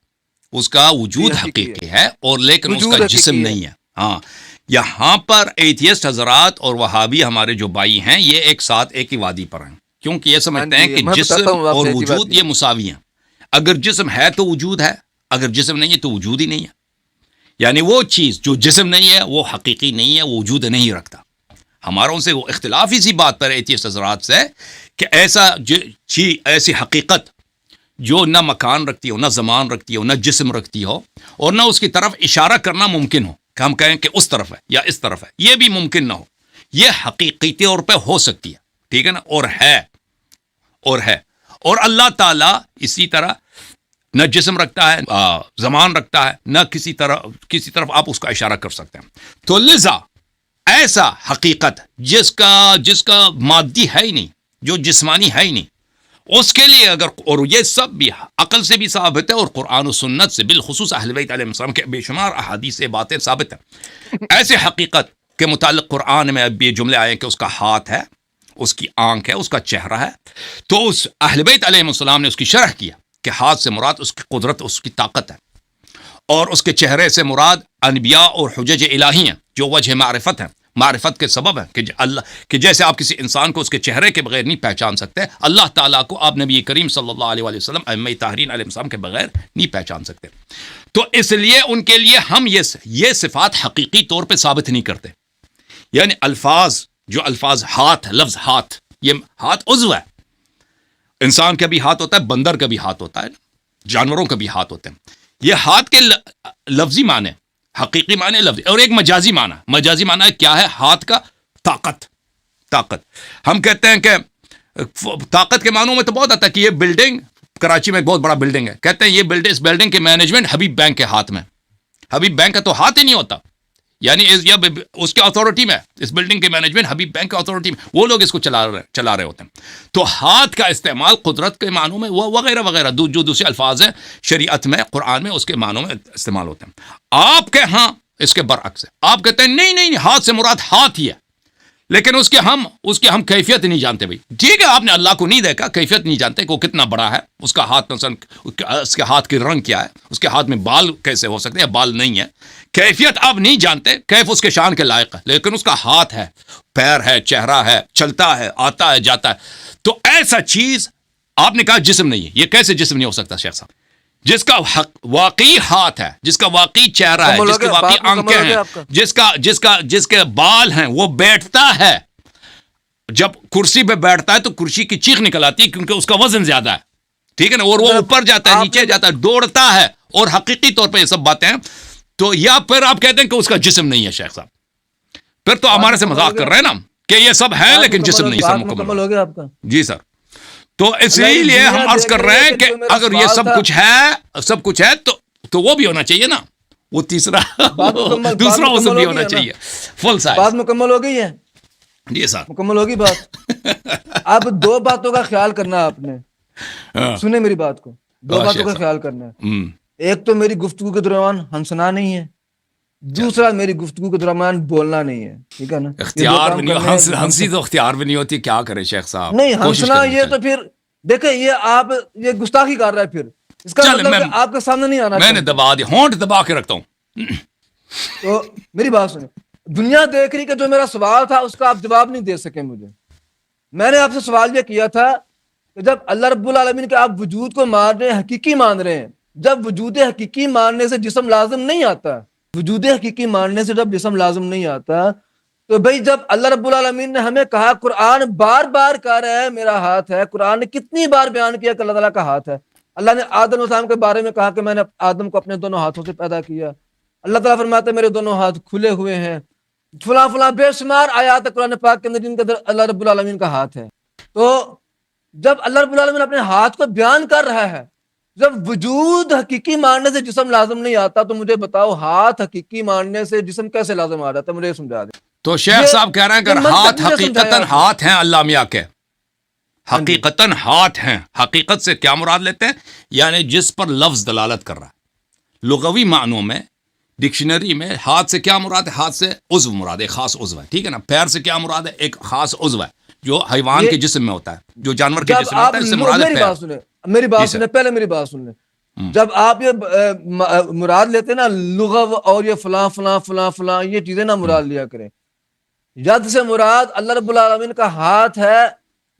اس کا وجود حقیقی ہے, اور لیکن اس کا جسم نہیں ہے. ہاں, یہاں پر ایتھیسٹ حضرات اور وہابی ہمارے جو بھائی ہیں, یہ ایک ساتھ ایک ہی وادی پر ہیں, کیونکہ یہ سمجھتے ہیں کہ جسم اور وجود یہ مساوی ہیں. اگر جسم ہے تو وجود ہے, اگر جسم نہیں ہے تو وجود ہی نہیں ہے. یعنی وہ چیز جو جسم نہیں ہے وہ حقیقی نہیں ہے, وہ وجود نہیں رکھتا. ہمارا ان سے وہ اختلاف اسی بات پر ایتھیسٹ حضرات سے کہ ایسی حقیقت جو نہ مکان رکھتی ہو, نہ زمان رکھتی ہو, نہ جسم رکھتی ہو, اور نہ اس کی طرف اشارہ کرنا ممکن ہو کہ ہم کہیں کہ اس طرف ہے یا اس طرف ہے, یہ بھی ممکن نہ ہو. یہ حقیقی طور پہ ہو سکتی ہے, ٹھیک ہے نا, اور ہے. اور اللہ تعالیٰ اسی طرح نہ جسم رکھتا ہے, زمان رکھتا ہے, نہ کسی طرف آپ اس کا اشارہ کر سکتے ہیں. تو لذا ایسا حقیقت جس کا مادی ہے ہی نہیں, جو جسمانی ہے ہی نہیں, اس کے لیے اگر, اور یہ سب بھی عقل سے بھی ثابت ہے اور قرآن و سنت سے, بالخصوص اہل بیت علیہ السلام کے بے شمار احادیث سے باتیں ثابت ہیں. ایسے حقیقت کے متعلق قرآن میں اب یہ جملے آئے کہ اس کا ہاتھ ہے, اس کی آنکھ ہے, اس کا چہرہ ہے. تو اس اہل بیت علیہ السلام نے اس کی شرح کیا کہ ہاتھ سے مراد اس کی قدرت, اس کی طاقت ہے, اور اس کے چہرے سے مراد انبیاء اور حجج الہی ہیں جو وجہ معرفت ہیں, معرفت کے سبب ہے کہ جیسے آپ کسی انسان کو اس کے چہرے کے بغیر نہیں پہچان سکتے, اللہ تعالیٰ کو آپ نبی کریم صلی اللہ علیہ وسلم ائمہ طاہرین علیہ السلام کے بغیر نہیں پہچان سکتے. تو اس لیے ان کے لیے ہم یہ صفات حقیقی طور پہ ثابت نہیں کرتے. یعنی جو الفاظ ہاتھ، لفظ ہاتھ، یہ ہاتھ عضو ہے. انسان کا بھی ہاتھ ہوتا ہے، بندر کا بھی ہاتھ ہوتا ہے، جانوروں کا بھی ہاتھ ہوتے ہیں. یہ ہاتھ کے لفظی معنی، حقیقی معنی لفظی، اور ایک مجازی معنی کیا ہے؟ ہاتھ کا طاقت. ہم کہتے ہیں کہ طاقت کے معنوں میں تو بہت آتا ہے کہ یہ بلڈنگ کراچی میں ایک بہت بڑا بلڈنگ ہے، کہتے ہیں یہ اس بلڈنگ کے مینجمنٹ حبیب بینک کے ہاتھ میں. حبیب بینک کا تو ہاتھ ہی نہیں ہوتا، یعنی اس کے اتھارٹی میں، اس بلڈنگ کے مینجمنٹ حبیب بینک کے اتھارٹی میں، وہ لوگ اس کو چلا رہے ہوتے ہیں. تو ہاتھ کا استعمال قدرت کے معنوں میں وہ وغیرہ وغیرہ جو دوسرے الفاظ ہیں شریعت میں، قرآن میں، اس کے معنوں میں استعمال ہوتے ہیں. آپ کے ہاں اس کے برعکس ہے. آپ کہتے ہیں نہیں ہاتھ سے مراد ہاتھ ہی ہے، لیکن اس کے ہم کیفیت نہیں جانتے. بھائی ٹھیک ہے، آپ نے اللہ کو نہیں دیکھا، کیفیت نہیں جانتے کہ وہ کتنا بڑا ہے، اس کا ہاتھ مثلا اس کے ہاتھ کی رنگ کیا ہے، اس کے ہاتھ میں بال کیسے ہو سکتے ہیں، بال نہیں ہے، کیفیت آپ نہیں جانتے، کیف اس کے شان کے لائق ہے، لیکن اس کا ہاتھ ہے، پیر ہے، چہرہ ہے، چلتا ہے، آتا ہے، جاتا ہے. تو ایسا چیز آپ نے کہا جسم نہیں ہے. یہ کیسے جسم نہیں ہو سکتا شیخ صاحب؟ جس کا واقعی ہاتھ ہے، جس کا واقعی چہرہ ہے، جس کی واقعی آنکھیں ہیں، جس کے بال ہیں، وہ بیٹھتا ہے. جب کرسی پہ بیٹھتا ہے تو کرسی کی چیخ نکل آتی ہے کیونکہ اس کا وزن زیادہ ہے، ٹھیک ہے نا، اور وہ اوپر جاتا ہے، نیچے جاتا ہے، دوڑتا ہے، اور حقیقی طور پہ یہ سب باتیں ہیں. تو یا پھر آپ کہتے ہیں کہ اس کا جسم نہیں ہے شیخ صاحب، پھر تو ہمارے سے مذاق کر رہے ہیں نا کہ یہ سب ہے لیکن جسم نہیں. سر مکمل ہو گیا آپ کا؟ جی سر. تو اس لیے ہم عرض کر رہے ہیں کہ اگر یہ سب کچھ ہے تو وہ بھی ہونا چاہیے نا، وہ تیسرا دوسرا عضو بھی ہونا چاہیے فل سائز. بات مکمل ہو گئی ہے؟ جی سر مکمل ہوگی بات. اب دو باتوں کا خیال کرنا ہے آپ نے، سنیں میری بات کو، دو باتوں کا خیال کرنا ہے. ایک تو میری گفتگو کے دوران ہنسنا نہیں ہے، دوسرا میری گفتگو کے دوران بولنا نہیں ہے، ٹھیک ہے نا. اختیار بھی نہیں، ہنسی تو اختیار بھی نہیں ہوتی، کیا کرے شیخ صاحب؟ نہیں ہنسنا، یہ تو پھر دیکھیں یہ گستاخی کر رہا ہے، پھر اس کا مطلب آپ کے سامنے نہیں آنا. میں نے دبا دی، ہونٹ دبا کے رکھتا ہوں. تو میری بات سنیں، دنیا دیکھ رہی کہ جو میرا سوال تھا اس کا آپ جواب نہیں دے سکے مجھے. میں نے آپ سے سوال یہ کیا تھا کہ جب اللہ رب العالمین کے آپ وجود کو مان رہے ہیں، حقیقی مان رہے ہیں، جب وجود حقیقی ماننے سے جسم لازم نہیں آتا، وجود حقیقی ماننے سے جب جسم لازم نہیں آتا، تو بھئی جب اللہ رب العالمین نے ہمیں کہا، قرآن بار بار کہہ رہا ہے میرا ہاتھ ہے، قرآن نے کتنی بار بیان کیا کہ اللہ تعالیٰ کا ہاتھ ہے. اللہ نے آدم علیہ السلام کے بارے میں کہا کہ میں نے آدم کو اپنے دونوں ہاتھوں سے پیدا کیا. اللہ تعالیٰ فرماتا ہے میرے دونوں ہاتھ کھلے ہوئے ہیں. فلاں بے شمار آیات قرآن پاک کے اندر جن کے اندر اللہ رب العالمین کا ہاتھ ہے. تو جب اللہ رب العالمین اپنے ہاتھ کو بیان کر رہا ہے، جب وجود حقیقی ماننے سے جسم لازم نہیں آتا، تو مجھے بتاؤ ہاتھ حقیقی ماننے سے جسم کیسے لازم آ جاتا ہے؟ مجھے سمجھا دیں. تو شیخ صاحب کہہ رہے ہیں کہ ہاتھ حقیقتاً ہاتھ ہیں اللہ میاں کے، حقیقتاً ہاتھ ہیں. حقیقت سے کیا مراد لیتے ہیں؟ یعنی جس پر لفظ دلالت کر رہا ہے. لغوی معنوں میں ڈکشنری میں ہاتھ سے کیا مراد ہے؟ ہاتھ سے عضو مراد ہے، ایک خاص عضو ہے، ٹھیک ہے نا. پیر سے کیا مراد ہے؟ ایک خاص عضو ہے جو حیوان کے جسم میں ہوتا ہے، جو جانور کے جسم میں ہوتا ہے، اس سے مراد ہے پیر. میری بات سنیں، پہلے میری بات سن لیں. جب آپ یہ مراد لیتے ہیں نا لغو اور یہ فلاں فلاں فلاں فلاں، یہ چیزیں نہ مراد لیا کریں. ید سے مراد اللہ رب العالمین کا ہاتھ ہے.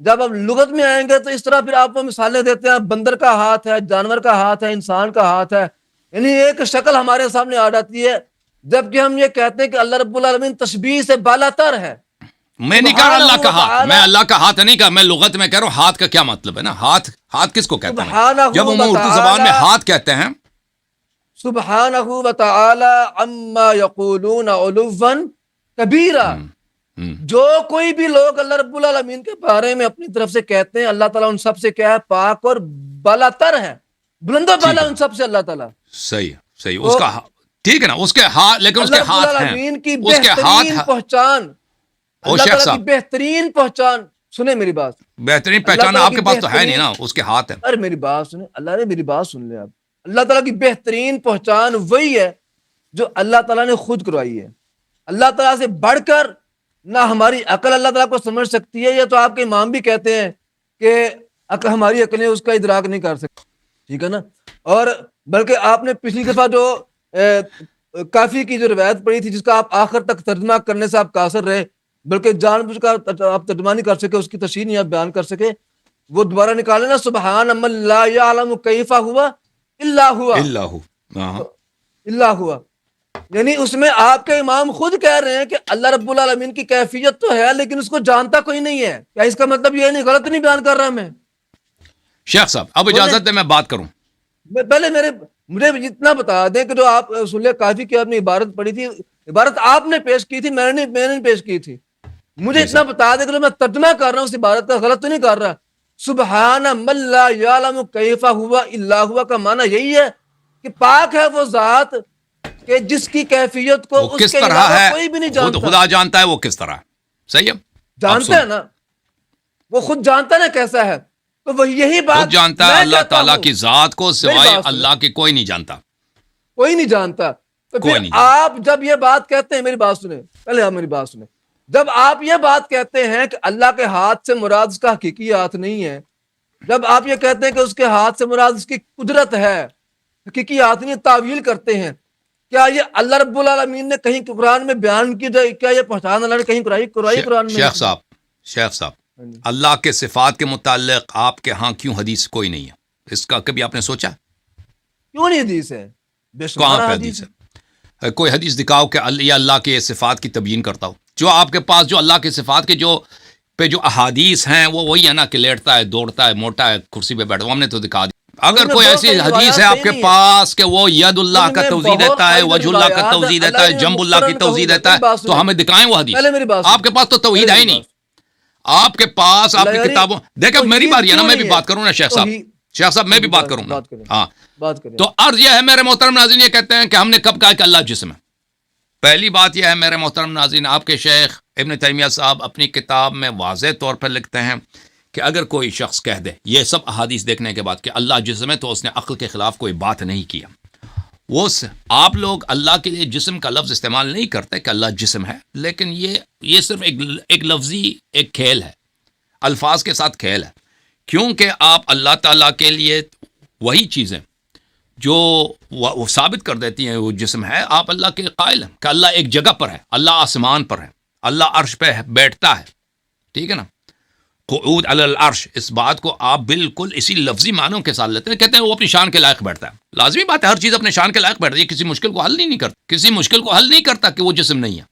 جب آپ لغت میں آئیں گے تو اس طرح پھر آپ کو مثالیں دیتے ہیں، بندر کا ہاتھ ہے، جانور کا ہاتھ ہے، انسان کا ہاتھ ہے، یعنی ایک شکل ہمارے سامنے آ جاتی ہے. جبکہ ہم یہ کہتے ہیں کہ اللہ رب العالمین تشبیہ سے بالا تر ہے. میں نہیں کہا اللہ کا ہاتھ، میں اللہ کا ہاتھ نہیں کہا، میں لغت میں کہہ رہا ہوں ہاتھ کا کیا مطلب ہے نا. ہاتھ کس کو کہتے ہیں؟ جب ہم اردو زبان میں ہاتھ کہتے ہیں، سبحانہ و تعالی عما یقولون علوا کبیرا، جو کوئی بھی لوگ اللہ رب العالمین کے بارے میں اپنی طرف سے کہتے ہیں، اللہ تعالیٰ ان سب سے کیا ہے؟ پاک اور بالا تر ہے، بلند و بالا ان سب سے اللہ تعالیٰ. صحیح اس کا ٹھیک ہے نا، اس کے ہاتھ، لیکن اس کے ہاتھ ہیں، اللہ رب العالمین کی بہترین پہچان، اللہ تعالیٰ کی بہترین پہچان. سنیں میری بات، بہترین پہچان آپ کے پاس تو ہے نہیں نا، اس کے ہاتھ ہے. ارے میری بات سنیں، اللہ نے میری بات سن لیں آپ. اللہ تعالیٰ کی بہترین پہچان وہی ہے جو اللہ تعالیٰ نے خود کروائی ہے. اللہ تعالیٰ سے بڑھ کر نہ ہماری عقل اللہ تعالیٰ کو سمجھ سکتی ہے. یہ تو آپ کے امام بھی کہتے ہیں کہ ہماری عقلیں اس کا ادراک نہیں کر سکتی، ٹھیک ہے نا. اور بلکہ آپ نے پچھلی دفعہ جو کافی کی جو روایت پڑھی تھی، جس کا آپ آخر تک ترجمہ کرنے سے آپ قاصر رہے، بلکہ جان بوجھ کر آپ ترجمہ نہیں کر سکے، اس کی تشریح نہیں آپ بیان کر سکے، وہ دوبارہ نکالے نا، سبحان من لا یعلم کیف ہوا الا ہوا. الا ہوا، یعنی اس میں آپ کے امام خود کہہ رہے ہیں کہ اللہ رب العالمین کی کیفیت تو ہے لیکن اس کو جانتا کوئی نہیں ہے. کیا اس کا مطلب یہ نہیں، غلط نہیں بیان کر رہا میں؟ شیخ صاحب اب اجازت دیں میں بات کروں. پہلے مجھے اتنا بتا دیں کہ جو آپ رسول کافی کی آپ نے عبارت پڑھی تھی، عبارت آپ نے پیش کی تھی، میں نے پیش کی تھی. مجھے اتنا بتا دیں کہ جو میں ترجمہ کر رہا ہوں اس عبارت کا غلط تو نہیں کر رہا. سبحان من لا یعلم کیف ہوا الا ہوا کا معنی یہی ہے کہ پاک ہے وہ ذات کہ جس کی کیفیت کو وہ اس کس کے طرح علاوہ ہے کوئی بھی نہیں خود جانتا. خدا جانتا ہے وہ کس طرح ہے. صحیح ہے، جانتا ہے نا، وہ خود جانتا ہے نا کیسا ہے. تو وہ یہی بات خود جانتا ہے. میں اللہ کہتا تعالیٰ ہوں، کی ذات کو میری سوائے بات سنیں، اللہ کے کوئی نہیں جانتا. کوئی نہیں جانتا. تو کوئی پھر نہیں جانتا. آپ جب یہ بات کہتے ہیں، میری بات سنیں پہلے، آپ میری بات سنیں. جب آپ یہ بات کہتے ہیں کہ اللہ کے ہاتھ سے مراد اس کا حقیقی ہاتھ نہیں ہے، جب آپ یہ کہتے ہیں کہ اس کے ہاتھ سے مراد اس کی قدرت ہے، حقیقی ہاتھ نہیں، تعویل کرتے ہیں، کیا یہ اللہ رب العالمین نے کہیں قرآن میں بیان کی جائے؟ کیا یہ پہچان اللہ نے کہیں قرآن میں؟ شیخ صاحب اللہ کے صفات کے متعلق آپ کے ہاں کیوں حدیث کوئی نہیں ہے؟ اس کا کبھی آپ نے سوچا؟ کیوں نہیں حدیث ہے؟ بے کہاں شمار پہ حدیث ہے؟ کوئی حدیث دکھاؤ کہ اللہ کے صفات کی تبیین کرتا ہو. جو آپ کے پاس جو اللہ کے صفات کے جو احادیث ہیں وہ وہی ہے نا کہ لیٹتا ہے، دوڑتا ہے، موٹا ہے، کرسی پہ بیٹھتا ہے. ہم نے تو دکھا دی. اگر کوئی ایسی حدیث ہے آپ کے پاس کہ وہ ید اللہ کا توضیح دیتا ہے، وجہ اللہ کا توضیح دیتا ہے، جنب اللہ کی توضیح دیتا ہے، تو ہمیں دکھائیں وہ حدیث. آپ کے پاس تو توحید ہے ہی نہیں. آپ کے پاس آپ کی کتابوں دیکھیں. میری باری ہے نا، میں بھی بات کروں نا شیخ صاحب میں بھی بات کروں نا. ہاں تو عرض یہ ہے میرے محترم ناظرین، یہ کہتے ہیں کہ ہم نے کب کہا کہ اللہ جسم ہے؟ پہلی بات یہ ہے میرے محترم ناظرین، آپ کے شیخ ابن تیمیہ صاحب اپنی کتاب میں واضح طور پر لکھتے ہیں کہ اگر کوئی شخص کہہ دے یہ سب احادیث دیکھنے کے بعد کہ اللہ جسم ہے، تو اس نے عقل کے خلاف کوئی بات نہیں کیا. آپ لوگ اللہ کے لیے جسم کا لفظ استعمال نہیں کرتے کہ اللہ جسم ہے، لیکن یہ صرف ایک لفظی ایک کھیل ہے، الفاظ کے ساتھ کھیل ہے. کیونکہ آپ اللہ تعالیٰ کے لیے وہی چیزیں جو وہ ثابت کر دیتی ہیں وہ جسم ہے، آپ اللہ کے قائل ہیں کہ اللہ ایک جگہ پر ہے، اللہ آسمان پر ہے، اللہ عرش پہ بیٹھتا ہے. ٹھیک ہے نا، قعود علی العرش، اس بات کو آپ بالکل اسی لفظی معنوں کے ساتھ لیتے ہیں. کہتے ہیں وہ اپنی شان کے لائق بیٹھتا ہے. لازمی بات ہے، ہر چیز اپنے شان کے لائق بیٹھتی ہے. کسی مشکل کو حل نہیں کرتا، کسی مشکل کو حل نہیں کرتا کہ وہ جسم نہیں ہے.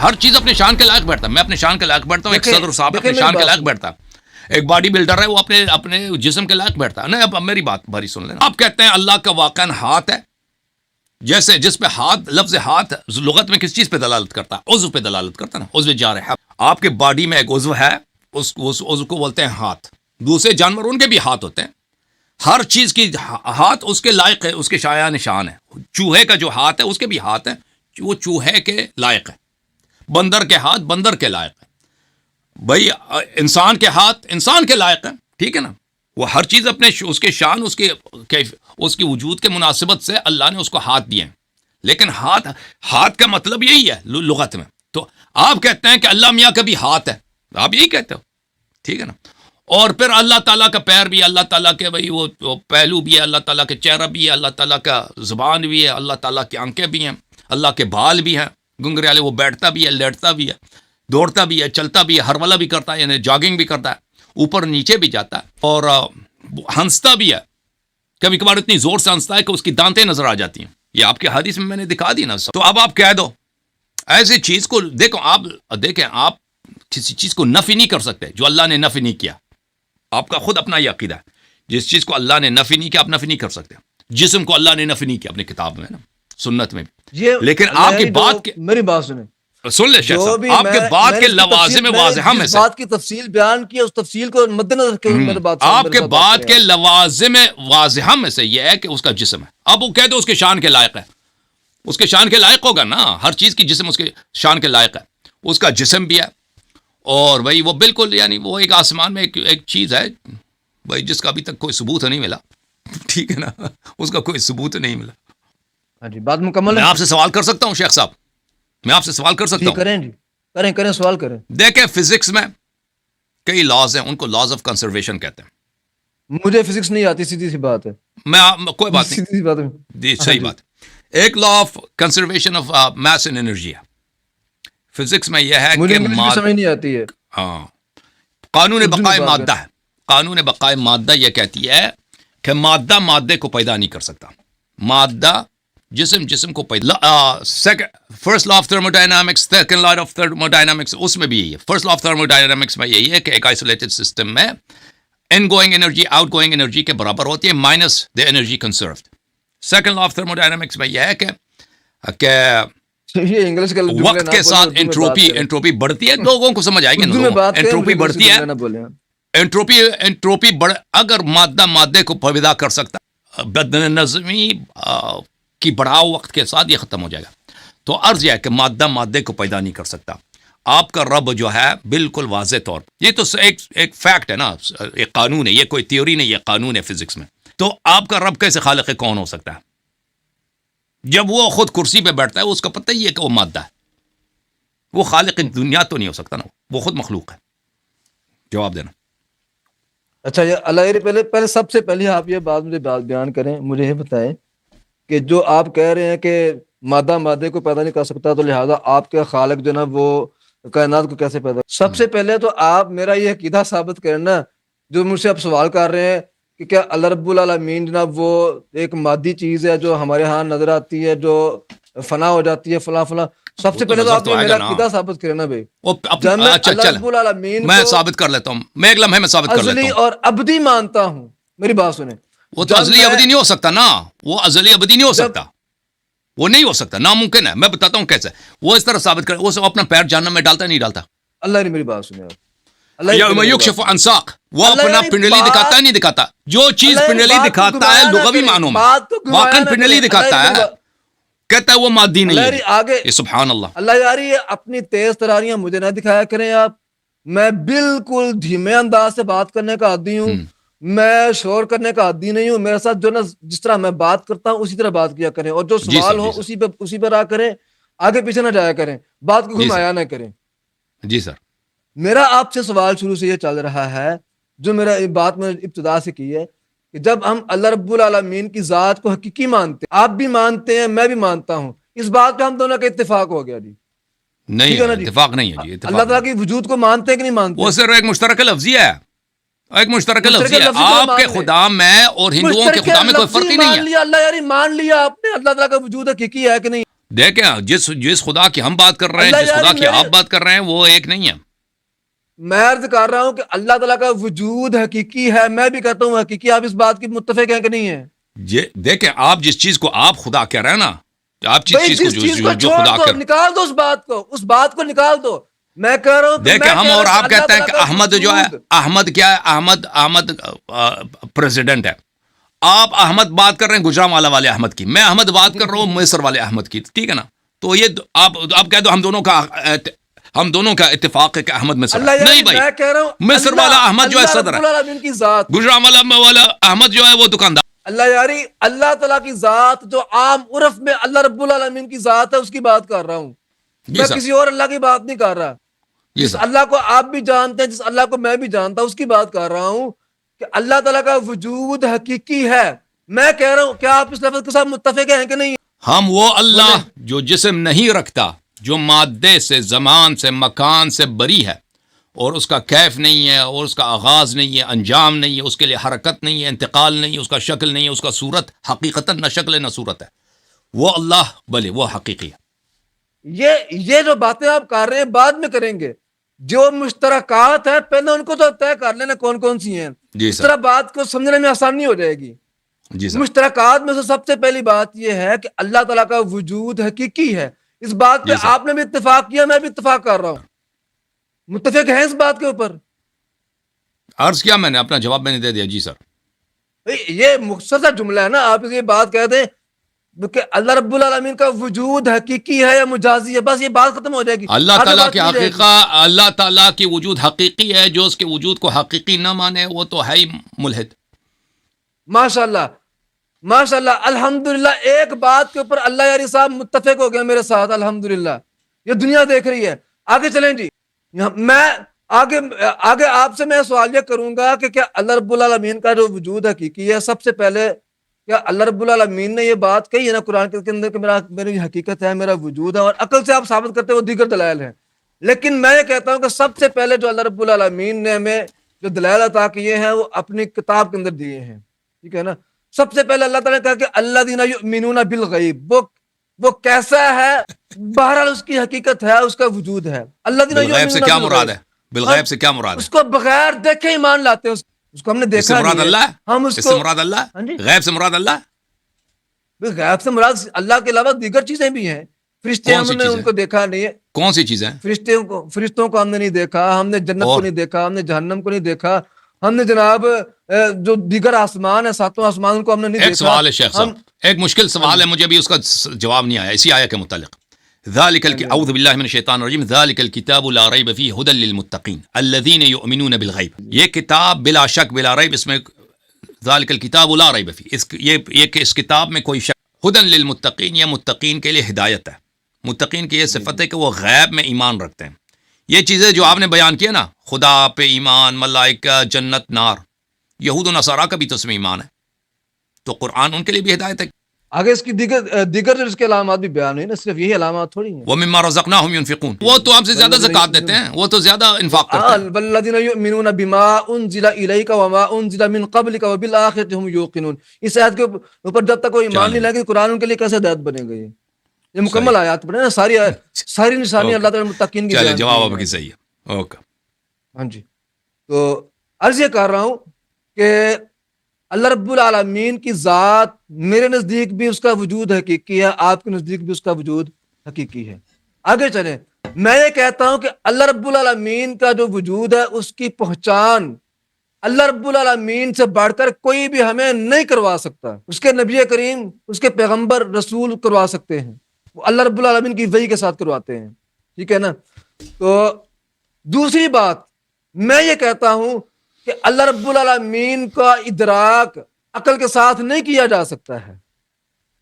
ہر چیز اپنے شان کے لائق بیٹھتا ہے. میں اپنے شان کے لائق بیٹھتا ہوں، ایک صدر صاحب اپنے شان کے لائق بیٹھتا ہے، ایک باڈی بلڈر ہے وہ اپنے جسم کے لائق بیٹھتا ہے. نہیں، اب میری بات بھاری سن لینا. آپ کہتے ہیں اللہ کا واقعاً ہاتھ ہے، جیسے جس پہ ہاتھ، لفظ ہاتھ لغت میں کس چیز پہ دلالت کرتا ہے؟ عضو پہ دلالت کرتا ہے نا، عضو جارح. آپ کے باڈی میں ایک عضو ہے، اس عضو کو بولتے ہیں ہاتھ. دوسرے جانور ان کے بھی ہاتھ ہوتے ہیں. ہر چیز کی ہاتھ اس کے لائق ہے، اس کے شایع نشان ہے. چوہے کا جو ہاتھ ہے اس کے بھی ہاتھ ہے، وہ چوہے کے لائق ہے. بندر کے ہاتھ بندر کے لائق ہے. بھائی انسان کے ہاتھ انسان کے لائق ہے. ٹھیک ہے نا، وہ ہر چیز اپنے اس کے شان، اس کی وجود کے مناسبت سے اللہ نے اس کو ہاتھ دیے ہیں. لیکن ہاتھ کا مطلب یہی ہے لغت میں. تو آپ کہتے ہیں کہ اللہ میاں کا بھی ہاتھ ہے، آپ یہی کہتے ہو. ٹھیک ہے نا، اور پھر اللہ تعالیٰ کا پیر بھی ہے، اللہ تعالیٰ کے بھائی وہ پہلو بھی ہے، اللہ تعالیٰ کے چہرہ بھی ہے، اللہ تعالیٰ کا زبان بھی ہے، اللہ تعالیٰ کی آنکھیں بھی ہیں، اللہ کے بال بھی ہیں گنگرے والے، وہ بیٹھتا بھی ہے، لیٹتا بھی ہے، دوڑتا بھی ہے، چلتا بھی ہے، ہرولہ بھی کرتا ہے، یعنی جاگنگ بھی کرتا ہے، اوپر نیچے بھی جاتا ہے، اور ہنستا بھی ہے. کبھی کبھار اتنی زور سے ہنستا ہے کہ اس کی دانتیں نظر آ جاتی ہیں. یہ آپ کے حدیث میں نے دکھا دی نا. تو اب آپ کہہ دو ایسی چیز کو، دیکھیں آپ کسی چیز کو نفی نہیں کر سکتے جو اللہ نے نفی نہیں کیا. آپ کا خود اپنا یہ عقیدہ ہے، جس چیز کو اللہ نے نفی نہیں کیا آپ نفی نہیں کر سکتے. جسم کو اللہ نے نفی نہیں کیا اپنی کتاب میں نا، سنت میں بھی. لیکن آپ کی بات میری بات سنیں، سن لے شیخ صاحب، آپ کے بات کے لوازم واضحہ میں سے بات کی تفصیل بیان کی، اس تفصیل کو مد نظر رکھتے ہوئے آپ کے بات کے لوازم واضحہ میں سے یہ ہے کہ اس کا جسم ہے. اب وہ کہہ دو اس کے شان کے لائق ہے، اس کے شان کے لائق ہوگا نا، ہر چیز کی جسم اس کے شان کے لائق ہے. اس کا جسم بھی ہے، اور بھائی وہ بالکل یعنی وہ ایک آسمان میں ایک چیز ہے بھائی جس کا ابھی تک کوئی ثبوت نہیں ملا. ٹھیک ہے نا، اس کا کوئی ثبوت نہیں ملا. ہاں جی، بات مکمل ہے. میں آپ سے سوال کر سکتا ہوں شیخ صاحب، میں آپ سے سوال کر سکتا ہوں؟ کریں جی، کریں سوال کریں. دیکھیں فزکس میں کئی لاز ہیں، ان کو لاز آف کنزرویشن کہتے ہیں. مجھے فزکس نہیں آتی، سیدھی سی بات ہے. میں کوئی بات نہیں، سیدھی بات ہے جی صحیح بات. ایک law of conservation of mass and energy ہے فزکس میں، یہ ہے مجھے کہ سمجھ نہیں آتی ہے. ہاں، قانون بقائے مادہ ہے. قانون بقائے مادہ یہ کہتی ہے کہ مادہ مادے کو پیدا نہیں کر سکتا. مادہ جسم کو first law of thermodynamics, second law of thermodynamics, اس میں بھی یہی ہے. فرسٹ لا آف تھرموڈائنامکس میں یہی ہے کہ ایک آئسولیٹڈ سسٹم میں in going energy out going energy کے برابر ہوتی ہے minus the energy کنزروڈ. Second law of thermodynamics میں یہ ہے کہ یہ انگلش کا جملے وقت نہ کے بولیں، ساتھ اردو میں بات کریں۔ انٹروپی بڑھتی ہے. لوگوں کو سمجھ آئے گی نا، اردو میں بات کریں، انٹروپی انگلش بڑھتی ہے. جملے نہ بولیں۔ انٹروپی اگر مادے کو پیدا کر سکتا، بد نظمی کی بڑھاؤ وقت کے ساتھ یہ ختم ہو جائے گا. تو عرض یہ ہے کہ مادے کو پیدا نہیں کر سکتا. آپ کا رب جو ہے بالکل واضح طور، یہ تو ایک فیکٹ ہے نا، ایک قانون ہے، یہ کوئی تھیوری نہیں، یہ قانون ہے فزکس میں. تو آپ کا رب کیسے خالق کون ہو سکتا ہے؟ جب وہ خود کرسی پہ بیٹھتا ہے اس کا پتہ ہی ہے کہ وہ مادہ ہے. وہ خالق دنیا تو نہیں ہو سکتا نا، وہ خود مخلوق ہے. جواب دینا. اچھا، یہ اللہ پہلے سب سے پہلے آپ یہ بات مجھے بیان کریں، مجھے یہ بتائیں کہ جو آپ کہہ رہے ہیں کہ مادے کو پیدا نہیں کر سکتا، تو لہٰذا آپ کے خالق جو نا وہ کائنات کو کیسے پیدا؟ سب سے پہلے تو آپ میرا یہ عقیدہ ثابت کریں نا، جو مجھ سے آپ سوال کر رہے ہیں کہ کیا اللہ رب العالمین جناب وہ ایک مادی چیز ہے جو ہمارے ہاں نظر آتی ہے، جو فنا ہو جاتی ہے فلاں فلاں. سب سے پہلے تو آپ میرا عقیدہ ثابت کریں نا بھائی. جب میں اللہ رب العالمین میں ثابت کر لیتا ہوں، میں ایک لمحے میں ثابت کر لیتا ازلی ہوں. اور ابدی مانتا ہوں. میری بات سنیں، وہ تو ازلی ابدی نہیں ہو سکتا نا، وہ ازلی ابدی نہیں ہو سکتا، وہ نہیں ہو سکتا، ناممکن ہے. میں بتاتا ہوں کیسے. وہ اس طرح ثابت کرے، وہ اپنا پیر جہنم میں ڈالتا نہیں ڈالتا. اللہ نے میری بات سنی آپ. یکشف عن ساق، وہ اپنا پنڈلی دکھاتا ہے نہیں دکھاتا. جو چیز پنڈلی دکھاتا ہے لغوی معنوں میں واقعا پنڈلی دکھاتا ہے، کہتا ہے وہ مادی نہیں ہے. آگے سبحان اللہ. اللہ یاری اپنی تیز تراریاں مجھے نہ دکھایا کریں آپ. میں بالکل دھیمے انداز سے بات کرنے کا عادی ہوں، میں شور کرنے کا عادی نہیں ہوں. میرے ساتھ جو نا جس طرح میں بات کرتا ہوں اسی طرح بات کیا کریں، اور جو سوال ہو اسی پر آ کریں، آگے پیچھے نہ جایا کریں، بات کو گھمایا نہ کریں. جی سر. میرا آپ سے سوال شروع سے یہ چل رہا ہے، جو میرا بات میں ابتدا سے کی ہے، کہ جب ہم اللہ رب العالمین کی ذات کو حقیقی مانتے ہیں، آپ بھی مانتے ہیں، میں بھی مانتا ہوں، اس بات کا ہم دونوں کا اتفاق ہو گیا جی. نہیں ہے اتفاق نہیں ہے جی. اللہ تعالیٰ کی وجود کو مانتے ہیں کہ نہیں مانتے؟ وہ صرف ایک مشترکہ لفظی ہے، ایک مشترکہ لفظی ہے. آپ کے خدا میں اور ہندوؤں کے خدا میں کوئی فرق ہی نہیں ہے. اللہ یاری مان لیا آپ نے، اللہ تعالیٰ کا وجود حقیقی ہے کہ نہیں؟ دیکھیں جس خدا کی ہم بات کر رہے ہیں، جس خدا کی آپ بات کر رہے ہیں، وہ ایک نہیں ہے. میں عرض کر رہا ہوں کہ اللہ تعالیٰ کا وجود حقیقی ہے، میں بھی کہتا ہوں حقیقی. آپ اس بات کی متفق ہیں کہ نہیں ہے؟ دیکھیں آپ جس چیز کو آپ خدا کہہ رہے ہیں نا، آپ جس چیز کو جو خدا کہہ، نکال دو اس بات کو نکال دو. میں کہہ رہا ہوں دیکھیں ہم اور آپ کہتے ہیں کہ احمد جو ہے، احمد کیا ہے؟ احمد پریزیڈنٹ ہے. آپ احمد بات کر رہے ہیں گجرانوالہ والے احمد کی، میں احمد بات کر رہا ہوں مصر والے احمد کی. ٹھیک ہے نا؟ تو یہ آپ کہہ دو ہم دونوں کا اتفاق ہے کہ احمد مصر نہیں بھائی. مصر والا احمد جو ہے صدر ہے، گجرانوالہ والا احمد جو ہے وہ دکاندار. اللہ یاری اللہ تعالیٰ کی ذات جو عام عرف میں اللہ رب العالمین کی ذات ہے، اس کی بات کر رہا ہوں. میں کسی اور اللہ کی بات نہیں کر رہا. جس اللہ کو آپ بھی جانتے ہیں، جس اللہ کو میں بھی جانتا ہوں، اس کی بات کر رہا ہوں کہ اللہ تعالیٰ کا وجود حقیقی ہے. میں کہہ رہا ہوں کیا آپ اس لفظ کے ساتھ متفق ہیں کہ نہیں؟ ہم وہ اللہ جو جسم نہیں رکھتا، جو مادے سے، زمان سے، مکان سے بری ہے، اور اس کا کیف نہیں ہے، اور اس کا آغاز نہیں ہے، انجام نہیں ہے، اس کے لیے حرکت نہیں ہے، انتقال نہیں ہے، اس کا شکل نہیں ہے، اس کا صورت حقیقتاً نہ شکل نہ صورت ہے، وہ اللہ بلے وہ حقیقی ہے. یہ جو باتیں آپ کر رہے ہیں بعد میں کریں گے. جو مشترکات ہیں پہلے ان کو تو طے کر لینا کون کون سی ہیں. اس طرح بات کو سمجھنے میں آسانی ہو جائے گی. مشترکات میں سے سب سے پہلی بات یہ ہے کہ اللہ تعالیٰ کا وجود حقیقی ہے. اس بات پہ آپ نے بھی اتفاق کیا، میں بھی اتفاق کر رہا ہوں. متفق ہیں اس بات کے اوپر؟ عرض کیا میں نے، اپنا جواب میں نے دے دیا. جی سر. یہ مختصر جملہ ہے نا، آپ یہ بات کہہ دیں کہ اللہ رب العالمین کا وجود حقیقی ہے یا مجازی ہے، بس یہ بات ختم ہو جائے گی. اللہ تعالیٰ کی اللہ تعالیٰ کی وجود حقیقی ہے. جو اس کے وجود کو حقیقی نہ مانے وہ تو ہے ہی ملحد. ماشاء اللہ ماشاء اللہ، الحمدللہ. ایک بات کے اوپر اللہ یاری صاحب متفق ہو گیا میرے ساتھ، الحمدللہ. یہ دنیا دیکھ رہی ہے. آگے چلیں جی. میں آگے آپ سے میں سوال یہ کروں گا کہ کیا اللہ رب العالمین کا جو وجود حقیقی ہے، سب سے پہلے کیا اللہ رب العالمین نے یہ بات کہی ہے نا قرآن کے اندر کہ میری حقیقت ہے، میرا وجود ہے، اور عقل سے آپ ثابت کرتے وہ دیگر دلائل ہیں. لیکن میں یہ کہتا ہوں کہ سب سے پہلے جو اللہ رب العالمین نے ہمیں جو دلائل عطا کیے ہیں وہ اپنی کتاب کے اندر دیے ہیں. ٹھیک ہے نا؟ سب سے پہلے اللہ تعالیٰ نے کہا کہ الذین یؤمنون بالغیب، وہ کیسا ہے؟ بہرحال اس کی حقیقت ہے، اس کا وجود ہے. الذین بالغیب سے یؤمنون کیا مراد ہے؟ بالغیب ہم سے کیا مراد اس ہے؟ کو بغیر دیکھے ایمان لاتے ہیں. اس کو ہم نے اس سے دیکھا مراد نہیں اللہ ہے، ہے؟ ہم اس اس سے کو مراد اللہ ہاں جی، ہے؟ غیب سے مراد اللہ ہے؟ غیب سے مراد اللہ کے علاوہ دیگر چیزیں بھی ہیں. فرشتے کون ہم سی نے ان چیزیں؟ کو دیکھا نہیں ہے، کون سی چیزیں؟ فرشتوں کو ہم نے نہیں دیکھا، ہم نے جنت کو اور نہیں دیکھا، ہم نے جہنم کو نہیں دیکھا، ہم نے جناب جو دیگر آسمان ہے، ساتوں آسمان، ان کو ہم نے نہیں ایک دیکھا. سوال ہے شیخ ہم صاحب، ایک مشکل ہاں سوال جی ہے، مجھے بھی اس کا جواب نہیں آیا اسی آیت کے متعلق. ذالک ہاں جی ہاں جی اعوذ باللہ من الشیطان الرجیم، ذالک الکتاب لا ریب فیہ ھدی للمتقین الذین یؤمنون بالغیب. یہ کتاب بلا شک بلا ریب، اس میں ذالک الکتاب لا ریب فیہ، یہ کہ اس کتاب میں کوئی شک، ھدی للمتقین، یہ متقین کے لیے ہدایت ہے. متقین کی یہ جی صفت ہے کہ وہ غیب میں ایمان رکھتے ہیں. یہ چیزیں جو آپ نے بیان کی نا، خدا پہ ایمان، ملائکہ، جنت، نار، یہود و نصارہ کا بھی تو اس میں ایمان ہے، تو قرآن ان کے لیے بھی ہدایت ہے. آگے اس کی دیگر جو اس کے علامات بھی بیان ہوئی نا، صرف یہی علامات تھوڑی ہیں. وَمِمَّا رَزَقْنَاهُمْ يُنْفِقُونَ، وہ تو آپ سے زیادہ زکوٰۃ دیتے ہیں، وہ تو زیادہ انفاق کرتے ہیں. والذین یؤمنون بما انزل الیک وما انزل من قبلک وبالآخرۃ هم یوقنون. اس آیت کے اوپر جب تک کوئی ایمان نہیں لائے گا، قرآن ان کے لیے کیسے ہدایت بنے گا؟ یہ مکمل صحیح، آیات پڑھے نا، ساری نشانی اللہ تعالیٰ نے متقین کی چلے بیان کی جواب ہیں. آپ کی صحیح ہے. اوکے، ہاں جی، تو عرض یہ کر رہا ہوں کہ اللہ رب العالمین کی ذات میرے نزدیک بھی اس کا وجود حقیقی ہے، آپ کے نزدیک بھی اس کا وجود حقیقی ہے. آگے چلیں، میں یہ کہتا ہوں کہ اللہ رب العالمین کا جو وجود ہے، اس کی پہچان اللہ رب العالمین سے بڑھ کر کوئی بھی ہمیں نہیں کروا سکتا. اس کے نبی کریم، اس کے پیغمبر رسول کروا سکتے ہیں، وہ اللہ رب العالمین کی وحی کے ساتھ کرواتے ہیں. ٹھیک ہے نا؟ تو دوسری بات میں یہ کہتا ہوں کہ اللہ رب العالمین کا ادراک عقل کے ساتھ نہیں کیا جا سکتا ہے،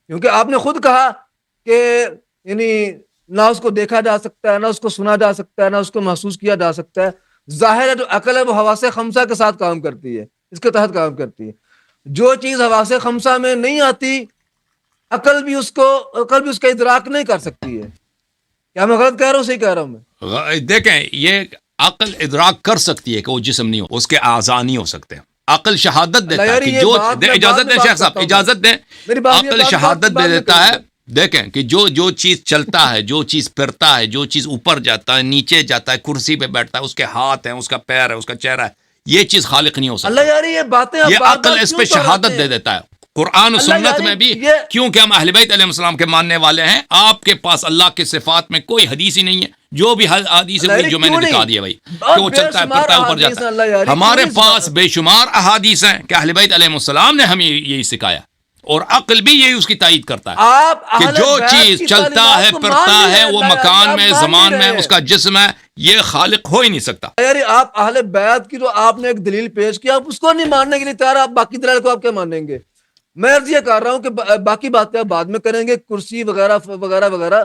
کیونکہ آپ نے خود کہا کہ یعنی نہ اس کو دیکھا جا سکتا ہے، نہ اس کو سنا جا سکتا ہے، نہ اس کو محسوس کیا جا سکتا ہے. ظاہر ہے جو عقل ہے وہ حواس خمسہ کے ساتھ کام کرتی ہے، اس کے تحت کام کرتی ہے. جو چیز حواس خمسہ میں نہیں آتی، عقل بھی اس کا ادراک نہیں کر سکتی ہے. کیا میں غلط کہہ رہا ہوں، صحیح کہہ رہا ہوں میں؟ دیکھیں، یہ عقل ادراک کر سکتی ہے کہ وہ جسم نہیں ہو، اس کے اعضاء نہیں ہو سکتے. عقل شہادت دیتا ہے کہ جو اجازت دیں شیخ صاحب، اجازت دیں، عقل شہادت دے دیتا ہے. دیکھیں کہ جو چیز چلتا ہے، جو چیز پھرتا ہے، جو چیز اوپر جاتا ہے، نیچے جاتا ہے، کرسی پہ بیٹھتا ہے، اس کے ہاتھ ہیں، اس کا پیر ہے، اس کا چہرہ ہے، یہ چیز خالق نہیں ہو سکتا. اللہ یاری یہ باتیں یہ عقل اس پہ شہادت دے دیتا ہے. قرآن و سنت میں بھی، کیونکہ ہم اہل بیت علیہ السلام کے ماننے والے ہیں، آپ کے پاس اللہ کے صفات میں کوئی حدیث ہی نہیں ہے. جو بھی حدیث ہے وہی جو میں نے دکھا دیا بھائی، کہ وہ چلتا ہے، پھرتا ہے، اوپر جاتا ہے. ہمارے پاس بے شمار احادیث ہیں کہ اہل بیت علیہ السلام نے ہمیں یہی سکھایا، اور عقل بھی یہی اس کی تائید کرتا ہے کہ جو چیز چلتا ہے، پھرتا ہے، وہ مکان میں، زمان میں، اس کا جسم ہے، یہ خالق ہو ہی نہیں سکتا. یاری آپ اہل بیت کی جو آپ نے ایک دلیل پیش کی، آپ اس کو نہیں ماننے کے لیے تیار، آپ باقی دلائل کو آپ کیا مانیں گے؟ میں عرض یہ کر رہا ہوں کہ باقی باتیں آپ بعد میں کریں گے، کرسی وغیرہ وغیرہ وغیرہ.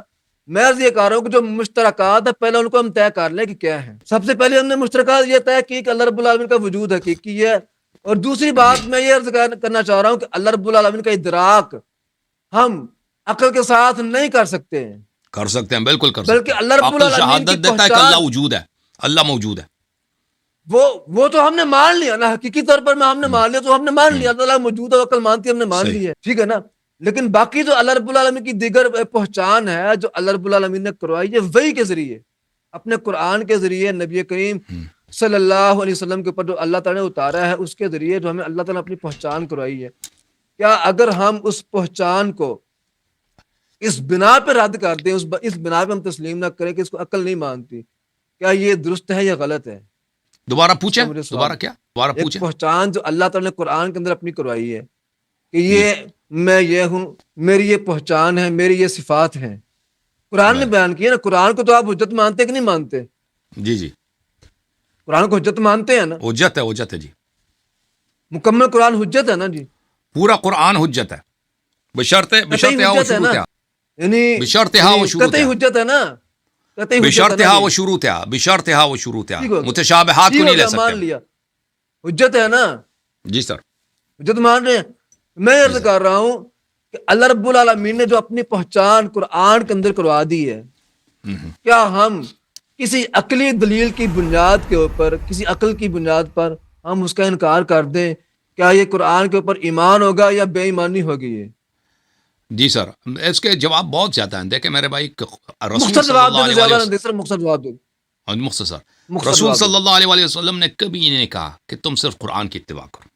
میں عرض یہ کر رہا ہوں کہ جو مشترکات ہے پہلے ان کو ہم طے کر لیں کہ کیا ہے. سب سے پہلے ہم نے مشترکات یہ طے کی کہ اللہ رب العالمین کا وجود حقیقی ہے. اور دوسری بات میں یہ عرض کرنا چاہ رہا ہوں کہ اللہ رب العالمین کا ادراک ہم عقل کے ساتھ نہیں کر سکتے ہیں. کر سکتے ہیں، بالکل کر سکتے ہیں. بلکہ اللہ رب العالمین کی شہادت دیتا ہے کہ اللہ وجود ہے، اللہ موجود ہے. وہ تو ہم نے مان لیا نا، حقیقی طور پر ہم نے مان لیا، تو ہم نے مان لیا اللہ موجود ہے، عقل مانتی ہم نے مان لی ہے. ٹھیک ہے نا؟ لیکن باقی جو اللہ رب العالمین کی دیگر پہچان ہے جو اللہ رب العالمین نے کروائی ہے، وحی کے ذریعے، اپنے قرآن کے ذریعے، نبی کریم صلی اللہ علیہ وسلم کے اوپر جو اللہ تعالیٰ نے اتارا ہے، اس کے ذریعے جو ہمیں اللہ تعالیٰ نے اپنی پہچان کروائی ہے. کیا اگر ہم اس پہچان کو اس بنا پہ رد کر دیں، اس بنا پہ ہم تسلیم نہ کریں کہ اس کو عقل نہیں مانتی، کیا یہ درست ہے یا غلط ہے؟ دوبارہ پوچھیں، دوبارہ کیا؟ دوبارہ پوچھیں. پہچان جو اللہ تعالیٰ نے قرآن کے اندر اپنی کروائی ہے کہ یہ میں یہ ہوں، میری یہ پہچان ہے، میری یہ صفات ہیں، قرآن نے بیان کی ہے نا. قرآن کو تو آپ حجت مانتے کہ نہیں مانتے؟ جی جی، قرآن کو حجت مانتے ہیں نا؟ حجت ہے، حجت ہے جی. مکمل قرآن حجت ہے نا جی؟ پورا قرآن حجت ہے، بشرط یعنی قطعی حجت ہے نا، بشرطها و شروطها متشابہات کو نہیں لے سکتے. مان لیا حجت ہے نا جی سر، حجت مان رہے ہیں. میں عرض کر رہا ہوں کہ اللہ رب العالمین نے جو اپنی پہچان قرآن کے اندر کروا دی ہے، کیا ہم کسی عقلی دلیل کی بنیاد کے اوپر، کسی عقل کی بنیاد پر ہم اس کا انکار کر دیں کیا یہ قرآن کے اوپر ایمان ہوگا یا بے ایمانی ہوگی؟ یہ جی سر، اس کے جواب بہت زیادہ ہیں. دیکھیں میرے بھائی، رسول مختصر صلی جواب اللہ دے علیہ دو، زیادہ وسلم، نہیں سر، مختصر جواب دے دو. مختصر، مختصر رسول جواب دے صلی اللہ علیہ وسلم نے کبھی نہیں کہا کہ تم صرف قرآن کی اتباع کرو.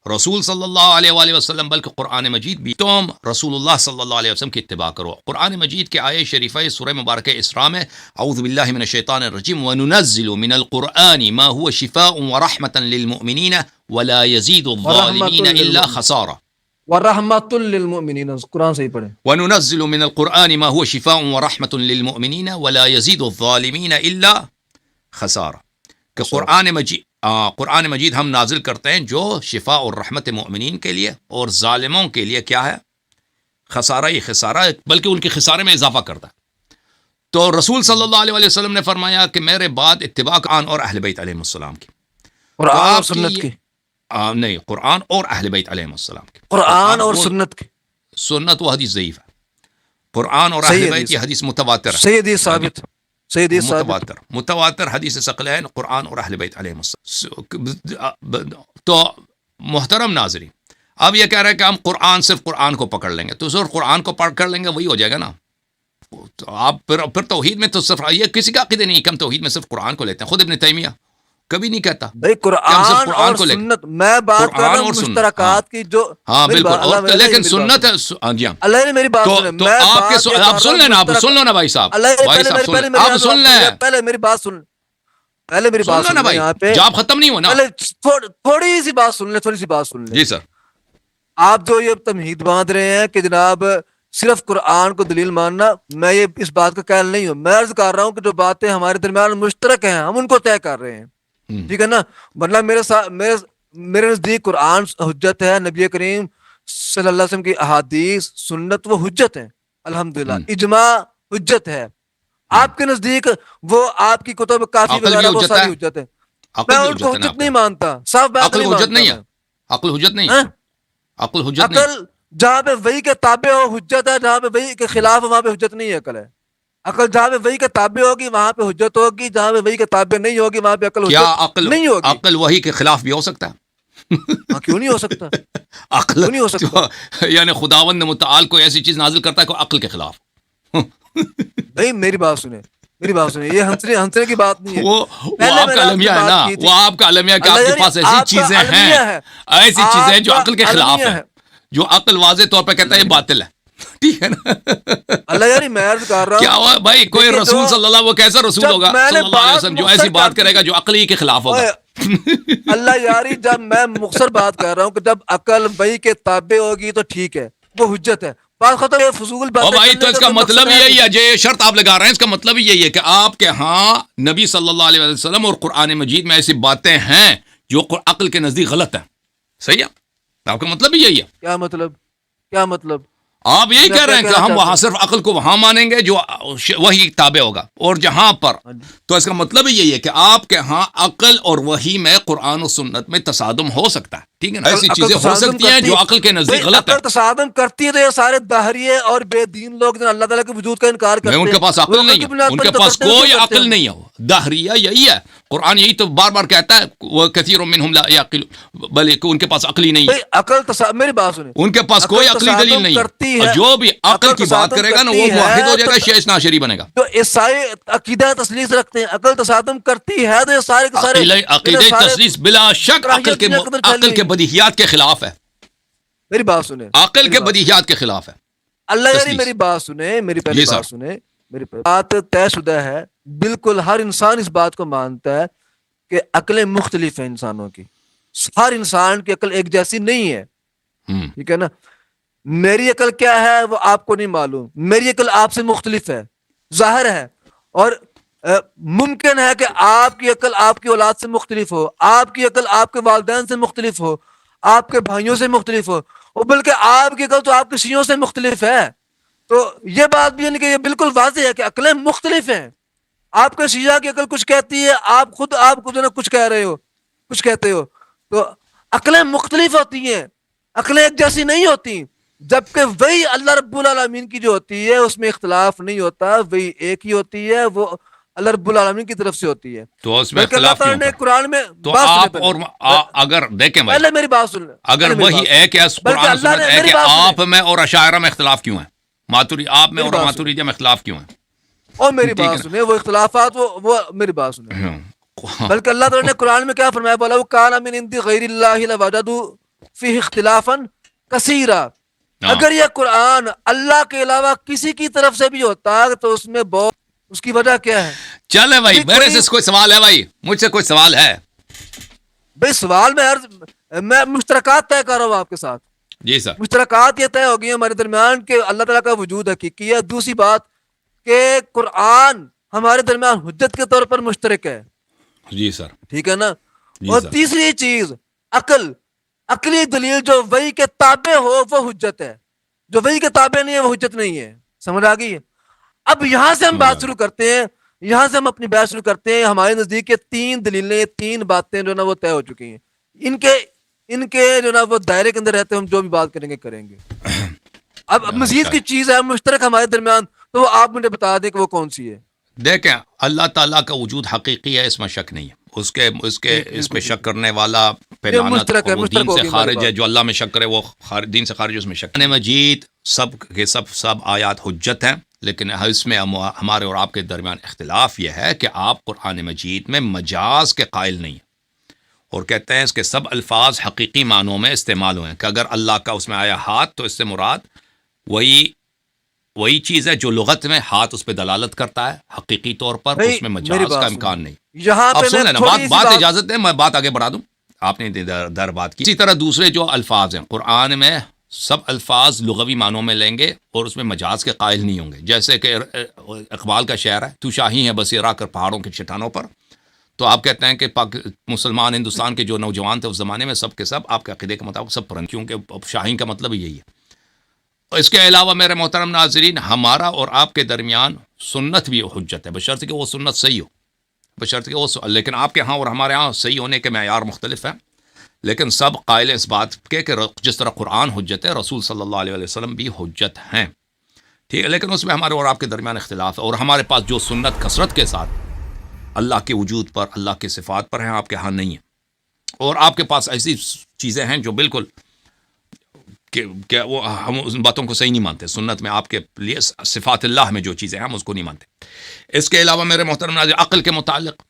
رسول صلی اللہ علیہ وسلم بلکہ قرآن مجید بھی تم رسول اللہ صلی اللہ علیہ وسلم کی اتباع کرو. قرآن مجید کے آیے شریفہ سورہ مبارکہ اسراء میں اعوذ باللہ من الشیطان الرجیم وَنُنَزِّلُ مِنَ الْقُرْآنِ مَا هُوَ شِفَاءٌ وَرَحْمَةً لِّلْمُؤْمِنِينَ وَلَا يَزِيدُ الظَّالِمِينَ إِلَّا خَسَارًا. وَرَحْمَةٌ لِّلْمُؤْمِنِينَ، قرآن صحیح پڑھیں. وَنُنَزِّلُ مِنَ الْقُرْآنِ مَا هُوَ شِفَاءٌ وَرَحْمَةٌ لِّلْمُؤْمِنِينَ وَلَا يَزِيدُ الظَّالِمِينَ إِلَّا خَسَارًا. کہ قرآن مجید ہم نازل کرتے ہیں جو شفا اور رحمت مومنین کے لیے، اور ظالموں کے لیے کیا ہے؟ خسارہ ہی خسارہ، بلکہ ان کے خسارے میں اضافہ کرتا ہے. تو رسول صلی اللہ علیہ وسلم نے فرمایا کہ میرے بعد اتباع قرآن اور اہل بیت علیہ السلام کی. قرآن اور سنت کی؟ نہیں، قرآن اور اہل بیت علیہ السلام کی. قرآن اور سنت کی؟ سنت وہ حدیث ضعیف ہے. قرآن اور اہل بیت یہ حدیث متواتر ہے. صحیح حدیث ثابت، صحیح حدیث ثابت، متواتر حدیث ثقلین قرآن اور اہل بیت علیہ السلام. تو محترم ناظرین، اب یہ کہہ رہے ہیں کہ ہم قرآن صرف قرآن کو پکڑ لیں گے، تو صرف قرآن کو پکڑ لیں گے وہی ہو جائے گا نا. تو آپ پھر توحید میں تو صرف یہ کسی کا عقیدہ نہیں کہ ہم توحید میں صرف قرآن کو لیتے ہیں. خود ابن تیمیہ کبھی نہیں کہتا بھائی قرآن اور سنت. میں بات کر رہا ہوں مشترکات کی، جو ہاں بالکل، لیکن سنت ہے. جی ہاں، اللہ نے میری بات سنیں. تو آپ سن لیں نا، آپ سن لو نا بھائی صاحب، آپ سن لیں، پہلے میری بات سن، پہلے میری بات سن لیں. یہاں پہ جاب ختم نہیں ہو نا، تھوڑی سی بات سن لیں، تھوڑی سی بات سن لیں. جی سر. آپ جو یہ تمہید باندھ رہے ہیں کہ جناب صرف قرآن کو دلیل ماننا، میں یہ اس بات کا قائل نہیں ہوں. میں عرض کر رہا ہوں کہ جو باتیں ہمارے درمیان مشترک ہیں ہم ان کو طے کر رہے ہیں، ٹھیک ہے نا. ورنہ میرے نزدیک قرآن حجت ہے، نبی کریم صلی اللہ علیہ وسلم کی احادیث سنت وہ حجت ہیں، الحمدللہ. اجماع حجت ہے. آپ کے نزدیک وہ آپ کی کتب کافی وغیرہ وہ ساری حجت ہے. میں ان کو حجت نہیں مانتا، صاف بات نہیں مانتا. عقل حجت نہیں ہے. عقل حجت نہیں. عقل جہاں پہ وہی کے تابع ہو حجت ہے، جہاں پہ وہی کے خلاف وہاں پہ حجت نہیں ہے. عقل ہے، عقل جہاں پہ وہی کے تابع ہوگی وہاں پہ حجت ہوگی، جہاں پہ وہی کے تابع نہیں ہوگی وہاں پہ عقل حجت نہیں ہوگی. عقل وہی کے خلاف بھی ہو سکتا ہے. کیوں نہیں ہو سکتا؟ عقل کیوں نہیں ہو سکتا؟ یعنی خداوند متعال کوئی ایسی چیز نازل کرتا ہے کوئی عقل کے خلاف. نہیں، میری بات سنیں، میری بات سنیں. یہ ہنسنے کی بات نہیں ہے. وہ آپ کا المیہ ہے نا، وہ آپ کا المیہ کہ آپ کے پاس ایسی چیزیں ہیں، ایسی چیزیں جو عقل کے خلاف ہیں، جو عقل واضح طور پہ کہتا ہے یہ باطل ہے. ٹھیک ہے نا. اللہ یاری میں عرض کر رہا ہوں کیا ہوا بھائی، کوئی رسول صلی اللہ، وہ کیسا رسول ہوگا صلی اللہ علیہ وسلم جو ایسی بات کرے گا جو عقلی کے خلاف ہوگا. اللہ یاری جب میں مختصر بات کر رہا ہوں کہ جب عقل وہی کے تابع ہوگی تو ٹھیک ہے، وہ حجت ہے. بات ختم. یہ فضول بات بھائی، تو اس کا مطلب یہی ہے، جو شرط آپ لگا رہے ہیں اس کا مطلب یہی ہے کہ آپ کے ہاں نبی صلی اللہ علیہ وسلم اور قرآن مجید میں ایسی باتیں ہیں جو عقل کے نزدیک غلط ہیں. صحیح ہے، آپ کا مطلب یہی ہے. کیا مطلب؟ کیا مطلب؟ آپ یہی کہہ رہے ہیں کہ ہم وہاں صرف عقل کو وہاں مانیں گے جو وہی تابع ہوگا، اور جہاں پر تو اس کا مطلب یہی ہے کہ آپ کے ہاں عقل اور وہی میں قرآن و سنت میں تصادم ہو سکتا ہے. ٹھیک ہے نا، ایسی چیزیں ہو سکتی ہیں جو عقل کے نزدیک غلط ہے. تصادم کرتی ہے تو یہ سارے دہریے اور بے دین لوگ جو اللہ تعالیٰ کے وجود کا انکار کرتے ہیں، ان کے پاس عقل نہیں ہے، ان کے پاس کوئی عقل نہیں ہے. دہریہ یہی ہے، قرآن یہی تو بار بار کہتا ہے وہ کثیر منہم لا یعقلون، بلکہ ان کے پاس عقلی نہیں ہے. عقل میری بات سنیں، ان کے پاس کوئی عقلی دلیل نہیں ہے. اور جو بھی عقل کی بات کرے گا نا وہ موحد ہو جائے گا، شیعہ ناشری بنے گا. جو عیسائی عقیدہ تسلیس رکھتے ہیں عقل تصادم کرتی ہے تو یہ سارے کے سارے عقیدہ تسلیس بلا شک عقل کے بدیہیات کے خلاف ہے. میری بات سنیں، عقل کے بدیہیات کے خلاف ہے. اللہ یعنی میری بات سنیں، میری پہلی بات سنیں. میری بات طے شدہ ہے، بالکل ہر انسان اس بات کو مانتا ہے کہ عقلیں مختلف ہیں انسانوں کی. ہر انسان کی عقل ایک جیسی نہیں ہے، ٹھیک ہے نا. میری عقل کیا ہے وہ آپ کو نہیں معلوم، میری عقل آپ سے مختلف ہے، ظاہر ہے. اور ممکن ہے کہ آپ کی عقل آپ کی اولاد سے مختلف ہو، آپ کی عقل آپ کے والدین سے مختلف ہو، آپ کے بھائیوں سے مختلف ہو، اور بلکہ آپ کی عقل تو آپ کے شیعوں سے مختلف ہے. تو یہ بات بھی ہے کہ یہ بالکل واضح ہے کہ عقلیں مختلف ہیں. آپ کے شیعہ کی عقل کچھ کہتی ہے، آپ خود جو ہے کچھ کہہ رہے ہو، کچھ کہتے ہو. تو عقلیں مختلف ہوتی ہیں، عقلیں ایک جیسی نہیں ہوتی. جبکہ وہی اللہ رب العالمین کی جو ہوتی ہے اس میں اختلاف نہیں ہوتا، وہی ایک ہی ہوتی ہے. وہ اللہ رب العالمین کی طرف سے ہوتی ہے. تو اس میں بلکہ اللہ اختلاف تعالیٰ کیوں نے کر؟ قرآن میں تو بات سنیں آپ پہلے. اور اگر دیکھیں بھائی، پہلے میری بات سن لیں. اگر پہلے میری وہی بات سنیں. ہے کہ بلکہ قرآن و اللہ سنت نے ہے میری کہ بات سنیں. آپ میں اور اشاعرہ میں اختلاف کیوں ہے؟ آپ میں میری اور بات ماتوریدیہ میں اختلاف کیوں ہے؟ اور میری ٹھیک ہے بات سنیں. وہ اختلافات وہ میری بات سنیں. نا؟ بلکہ اللہ تعالیٰ نے قرآن میں کیا فرمایا؟ بولا وہ کان من عند غیر اللہ لوجدوا فیہ اختلافا کثیرا. ہاں، اگر یہ قرآن اللہ کے علاوہ کسی کی طرف سے بھی ہوتا تو اس میں بہت، اس کی وجہ کیا ہے؟ چلے بھائی، ابھی میرے سے کوئی سوال ہے بھائی؟ مجھ سے کوئی سوال ہے؟ بھائی سوال میں مشترکات طے کر رہا ہوں آپ کے ساتھ. جی سر. مشترکات یہ طے ہو گئی ہیں ہمارے درمیان کہ اللہ تعالیٰ کا وجود حقیقی ہے. دوسری بات کہ قرآن ہمارے درمیان حجت کے طور پر مشترک ہے. جی سر. ٹھیک ہے نا. جی اور سر. تیسری چیز عقلی دلیل جو وحی کے تابع ہو وہ حجت ہے، جو وحی کے تابع نہیں ہے وہ حجت نہیں ہے. سمجھ آ گئی ہے؟ اب یہاں سے ہم بات شروع کرتے ہیں، یہاں سے ہم اپنی بات شروع کرتے ہیں. ہمارے نزدیک یہ 3 دلیلیں، 3 باتیں جو نا وہ طے ہو چکی ہیں. ان کے جو نا وہ دائرے کے اندر رہتے ہم جو بھی بات کریں گے. اب مزید کی چیز ہے مشترک ہمارے درمیان، تو وہ آپ مجھے بتا دیں کہ وہ کون سی ہے. دیکھیں، اللہ تعالیٰ کا وجود حقیقی ہے، اس میں شک نہیں ہے. اس میں شک کرنے والا پہ لعنت، وہ دین سے خارج ہے. جو اللہ میں شک کرے وہ دین سے خارج ہے، اس میں شک. قرآن مجید سب کے سب آیات حجت ہیں، لیکن اس میں ہمارے اور آپ کے درمیان اختلاف یہ ہے کہ آپ قرآن مجید میں مجاز کے قائل نہیں ہیں، اور کہتے ہیں اس کے سب الفاظ حقیقی معنوں میں استعمال ہوئے ہیں. کہ اگر اللہ کا اس میں آیا ہاتھ تو اس سے مراد وہی چیز ہے جو لغت میں ہاتھ اس پہ دلالت کرتا ہے حقیقی طور پر، اس میں مجاز کا امکان نہیں. یہاں اب پہ سن لینا بات اجازت ہے میں بات آگے بڑھا دوں، آپ نے در بات کی. اسی طرح دوسرے جو الفاظ ہیں قرآن میں، سب الفاظ لغوی معنوں میں لیں گے اور اس میں مجاز کے قائل نہیں ہوں گے. جیسے کہ اقبال کا شعر ہے، تو شاہی ہے بسیرا کر پہاڑوں کے چٹانوں پر. تو آپ کہتے ہیں کہ مسلمان ہندوستان کے جو نوجوان تھے اس زمانے میں سب کے سب آپ کے عقیدے کے مطابق سب پرند، کیونکہ شاہین کا مطلب یہی ہے. اس کے علاوہ میرے محترم ناظرین، ہمارا اور آپ کے درمیان سنت بھی حجت ہے، بشرط کہ وہ سنت صحیح ہو. لیکن آپ کے ہاں اور ہمارے ہاں صحیح ہونے کے معیار مختلف ہیں. لیکن سب قائل اس بات کے کہ جس طرح قرآن حجت ہے، رسول صلی اللہ علیہ وسلم بھی حجت ہیں. ٹھیک ہے، لیکن اس میں ہمارے اور آپ کے درمیان اختلاف ہے. اور ہمارے پاس جو سنت کثرت کے ساتھ اللہ کے وجود پر، اللہ کے صفات پر ہیں، آپ کے ہاں نہیں ہیں. اور آپ کے پاس ایسی چیزیں ہیں جو بالکل کہ وہ ہم ان باتوں کو صحیح نہیں مانتے. سنت میں آپ کے لیے صفات اللہ میں جو چیزیں ہیں ہم اس کو نہیں مانتے. اس کے علاوہ میرے محترم ناظرین، عقل کے متعلق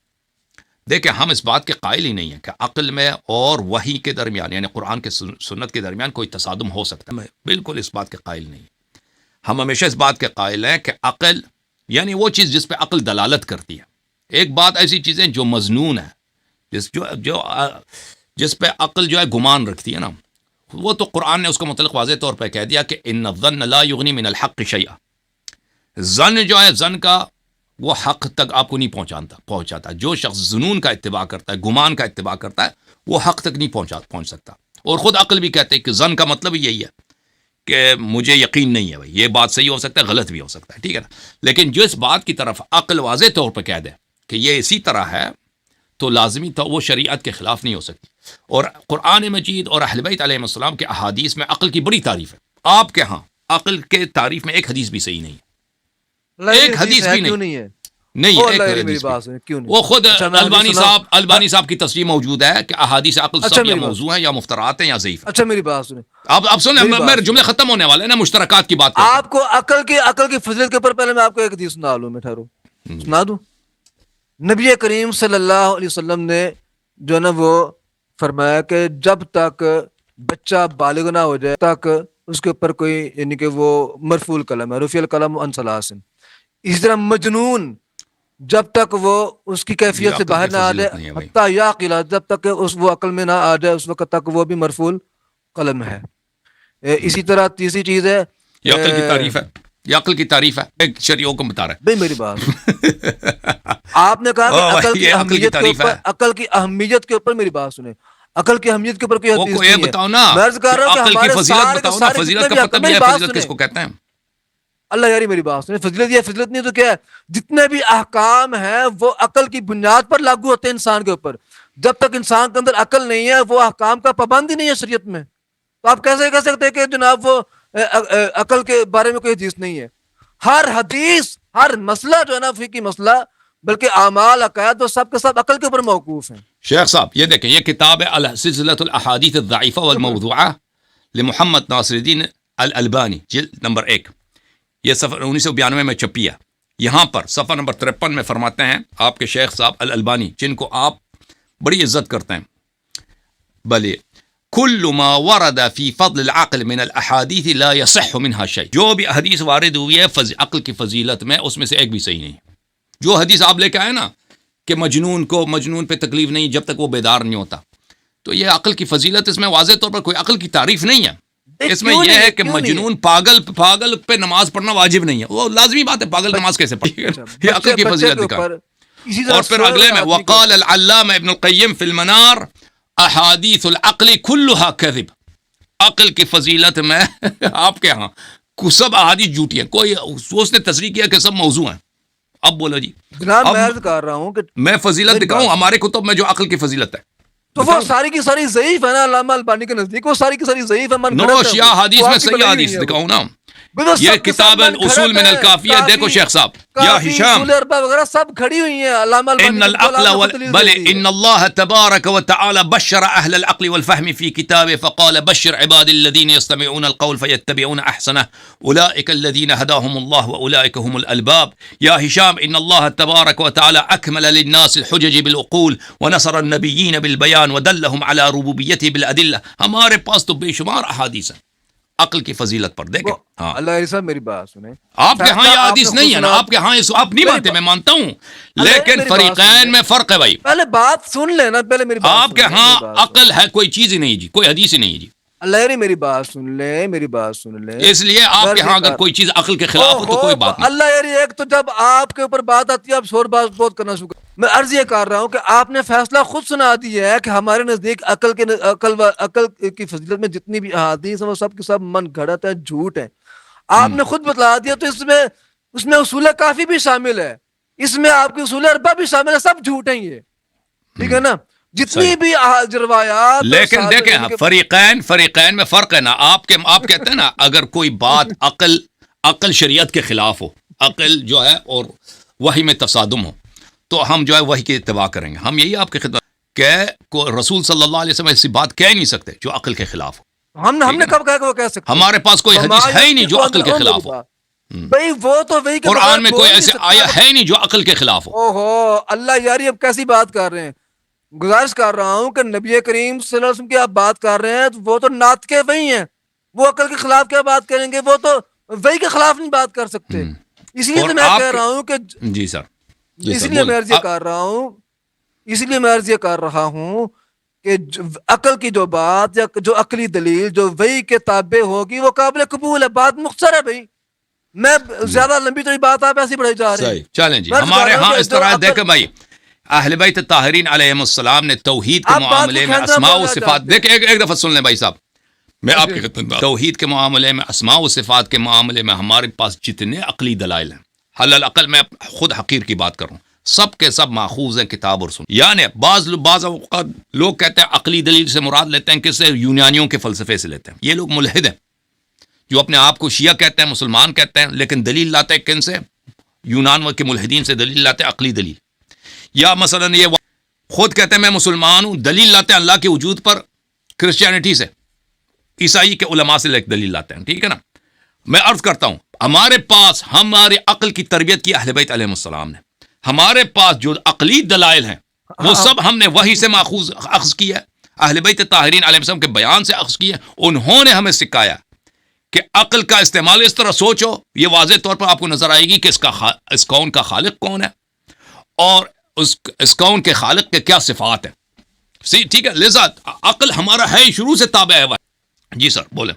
دیکھیں، ہم اس بات کے قائل ہی نہیں ہیں کہ عقل میں اور وحی کے درمیان، یعنی قرآن کے سنت کے درمیان کوئی تصادم ہو سکتا ہے. میں بالکل اس بات کے قائل نہیں. ہم ہمیشہ اس بات کے قائل ہیں کہ عقل یعنی وہ چیز جس پہ عقل دلالت کرتی ہے. ایک بات ایسی چیزیں جو مظنون ہے، جس پہ عقل جو ہے گمان رکھتی ہے نا، وہ تو قرآن نے اس کو متعلق واضح طور پہ کہہ دیا کہ ان الظن لا یغنی من الحق شیئا. ظن جو ہے، ظن کا وہ حق تک آپ کو نہیں پہنچاتا. جو شخص ظنون کا اتباع کرتا ہے، گمان کا اتباع کرتا ہے، وہ حق تک نہیں پہنچ سکتا. اور خود عقل بھی کہتے ہیں کہ ظن کا مطلب یہی ہے کہ مجھے یقین نہیں ہے بھائی، یہ بات صحیح ہو سکتا ہے، غلط بھی ہو سکتا ہے. ٹھیک ہے نا. لیکن جو اس بات کی طرف عقل واضح طور پہ کہہ دے کہ یہ اسی طرح ہے، تو لازمی تو وہ شریعت کے خلاف نہیں ہو سکتی. اور قرآن مجید اور اہل بیت علیہ السلام کے احادیث میں عقل کی بڑی تعریف ہے. آپ کے ہاں عقل کے تعریف میں ایک حدیث بھی صحیح نہیں ہے. ایک حدیث بھی نہیں ہے. ایک حدیث بھی. وہ خود البانی صاحب کی تصریح موجود ہے کہ احادیث عقل سب یا موضوع ہیں یا مفترات ہیں یا ضعیف. اچھا میری بات سنیں. اب سنیں، میرے جملے ختم ہونے والے ہیں نا، مشترکات کی بات. آپ کو عقل کی فضیلت کے اوپر پہلے میں آپ کو ایک حدیث سنا لوں، میں ٹھہرو سنا دوں. نبی کریم صلی اللہ علیہ وسلم نے جو نا وہ فرمایا کہ جب تک بچہ بالغ نہ ہو جائے تک اس کے اوپر کوئی یعنی کہ وہ مرفوع القلم ہے، رفیع القلم عن ثلاث. اسی طرح مجنون جب تک وہ اس کی کیفیت سے باہر نہ آ جائے، حتیٰ یعقل، جب تک وہ عقل میں نہ آ جائے اس وقت تک وہ بھی مرفوع القلم ہے. اسی طرح تیسری چیز ہے، یہ عقل کی تعریف ہے. یہ عقل کی تعریف ہے، ایک شرعی حکم بتا رہا ہے. بھائی میری بات آپ نے کہا کہ عقل کی اہمیت کے اوپر میری بات سنیں. عقل کی اہمیت کے اوپر کوئی حدیث نہیں ہے. بتاؤ نا، میں عرض کر رہا ہوں کہ ہمارے فضیلت کا پتہ بھی ہے، فضیلت کس کو کہتے ہیں؟ اللہ یاری میری بات سنیں. فضیلت یہ فضیلت نہیں تو کیا ہے؟ جتنے بھی احکام ہیں وہ عقل کی بنیاد پر لاگو ہوتے ہیں انسان کے اوپر. جب تک انسان کے اندر عقل نہیں ہے وہ احکام کا پابند ہی نہیں ہے شریعت میں. تو آپ کیسے کہہ سکتے ہیں کہ جناب وہ عقل کے بارے میں کوئی حدیث نہیں ہے؟ ہر حدیث، ہر مسئلہ جو ہے نا فقہی مسئلہ بلکہ اعمال عقائد وہ سب کے سب عقل کے اوپر موقوف ہیں. شیخ صاحب یہ دیکھیں، یہ کتاب ہے سلسلۃ الاحادیث الضعیفہ والموضوعہ لمحمد ناصر الدین الالبانی، جلد نمبر 1، یہ صفحہ 1992 میں چھپی ہے. یہاں پر صفحہ نمبر 53 میں فرماتے ہیں آپ کے شیخ صاحب الالبانی، جن کو آپ بڑی عزت کرتے ہیں، بلے کل ما ورد فی فضل العقل من الاحادیث لا یصح منها شیء، جو بھی حدیث وارد ہوئی ہے عقل کی فضیلت میں، اس میں سے ایک بھی صحیح نہیں. جو حدیث آپ لے کے آئے نا کہ مجنون پہ تکلیف نہیں جب تک وہ بیدار نہیں ہوتا، تو یہ عقل کی فضیلت، اس میں واضح طور پر کوئی عقل کی تعریف نہیں ہے. اس میں یہ ہے کہ مجنون پاگل پہ نماز پڑھنا واجب نہیں ہے، وہ لازمی بات ہے، پاگل نماز کیسے پڑھے؟ یہ عقل کی فضیلت دکھا. اور پھر اگلے میں وقال العلامہ ابن القیم فی المنار احادیث العقل کلھا کذب، عقل کی فضیلت میں آپ کے ہاں سب احادیث جھوٹی ہیں، کوئی اس نے تصریح کیا کہ سب موضوع ہیں. اب بولو جی، جناب میں عرض کر رہا ہوں کہ میں فضیلت دکھاؤں ہمارے کتب میں جو عقل کی فضیلت ہے، تو وہ ساری کی ساری ضعیف ہے نا علامہ البانی کے نزدیک، وہ ساری کی ساری ضعیف ہے. نو شیعہ حدیث میں صحیح حدیث دکھاؤں نا. یہ کتاب الاصول من الکافیہ دیکھو شیخ صاحب، یا ہشام وغیرہ سب کھڑی ہوئی ہیں علامہ ان العقل بل ان اللہ تبارک وتعالی بشر اہل العقل والفهم في كتابه فقال بشر عباد الذين يستمعون القول فيتبعون احسنه اولئك الذين هداهم الله واولئك هم الالباب. یا ہشام ان اللہ تبارک وتعالی اکمل للناس الحجج بالعقول ونصر النبیین بالبیان ودلهم على ربوبیته بالادلہ. ہمارے پاس تو بے شمار احادیث ہیں عقل کی فضیلت پر. دیکھیں ہاں اللہ علیہ صاحب میری بات سنیں، آپ کے ہاں یہ حدیث نہیں ہے نا، آپ کے ہاں آپ نہیں مانتے، میں مانتا ہوں، لیکن فریقین میں فرق ہے بھائی. پہلے بات سن لینا، پہلے میری بات آپ کے ہاں عقل ہے کوئی چیز ہی نہیں جی، کوئی حدیث ہی نہیں جی. اللہ میری بات سن لے، میری بات سن لے. اس لیے آپ کے ہاں اگر کوئی چیز عقل کے خلاف ہو تو کوئی بات نہیں. اللہ یاری ایک تو جب آپ کے اوپر بات آتی ہے آپ شور بات کرنا شروع. میں عرض یہ کر رہا ہوں کہ آپ نے فیصلہ خود سنا دیا ہے کہ ہمارے نزدیک عقل کی فضیلت میں جتنی بھی احادیث ہیں وہ سب کے سب من گھڑت ہے، جھوٹ ہے. آپ نے خود بتلا دیا، تو اس میں اصول کافی بھی شامل ہے، اس میں آپ کے اصول اربع بھی شامل ہے، سب جھوٹ ہیں یہ، ٹھیک ہے نا. جتنی بھی روایات، لیکن دیکھیں فریقین میں فرق ہے نا. آپ کہتے ہیں نا اگر کوئی بات عقل شریعت کے خلاف ہو، عقل جو ہے اور وحی میں تصادم ہو، تو ہم جو ہے وحی کی اتباع کریں گے. ہم یہی آپ کی خدمت کہ رسول صلی اللہ علیہ وسلم ایسی بات کہہ نہیں سکتے جو عقل کے خلاف ہو. ہم نے کب کہا کہ وہ کہہ سکتے؟ ہمارے پاس کوئی حدیث ہے ہی نہیں جو عقل کے خلاف ہو. بھائی وہ تو وہی قرآن میں کوئی ایسے آیا ہے ہی نہیں جو عقل کے خلاف ہو. اوہو اللہ یاری اب کیسی بات کر رہے ہیں. گزارش کر رہا ہوں کہ نبی کریم صلی اللہ علیہ وسلم کی آپ بات کر رہے ہیں، وہ تو نعت کے وہی ہیں، وہ عقل کے خلاف کیا بات کریں گے؟ وہ تو وہی کے خلاف نہیں بات کر سکتے. اس لیے تو میں کہہ رہا ہوں کہ جی سر، اس لیے میں عرض یہ کر رہا ہوں کہ عقل کی جو بات یا جو عقلی دلیل جو وہی کے تابع ہوگی وہ قابل قبول ہے. بات مختصر ہے بھائی، میں زیادہ لمبی چوڑی بات آپ ایسی بڑھائی جا رہے ہیں. چلیں جی، ہمارے ہاں اس طرح دیکھیں بھائی، اہل بیت طاہرین علیہم السلام نے توحید کے معاملے میں اسماء و صفات، دیکھیں ایک دفعہ سن لیں بھائی صاحب، میں آپ کی توحید کے معاملے میں اسماء و صفات کے معاملے میں ہمارے پاس جتنے عقلی دلائل ہیں، حل العقل میں خود حقیر کی بات کروں، سب کے سب ماخوذ ہیں کتاب اور سنت. یعنی بعض اوقات لوگ کہتے ہیں عقلی دلیل سے مراد لیتے ہیں کس سے؟ یونانیوں کے فلسفے سے لیتے ہیں. یہ لوگ ملحد ہیں جو اپنے آپ کو شیعہ کہتے ہیں، مسلمان کہتے ہیں، لیکن دلیل لاتے ہیں کن سے؟ یونان کے ملحدین سے دلیل لاتے ہیں، عقلی دلیل. یا مثلا یہ خود کہتے ہیں میں مسلمان ہوں، دلیل لاتے ہیں اللہ کے وجود پر کرسچینٹی سے، عیسائی کے علماء سے دلیل لاتے ہیں. ٹھیک ہے نا. میں عرض کرتا ہوں ہمارے پاس ہمارے عقل کی تربیت کی اہل بیت علیہ السلام نے، ہمارے پاس جو عقلی دلائل ہیں وہ سب ہم نے وحی سے ماخوذ اخذ کیا ہے، اہل بیت طاہرین علیہ السلام کے بیان سے اخذ کیا ہے. انہوں نے ہمیں سکھایا کہ عقل کا استعمال اس طرح سوچو، یہ واضح طور پر آپ کو نظر آئے گی کہ اس کون کا خالق کون ہے اور اس کون کے خالق کے کیا صفات ہیں. ٹھیک ہے، لہذا عقل ہمارا ہے شروع سے تابع ہے. جی سر بولیں.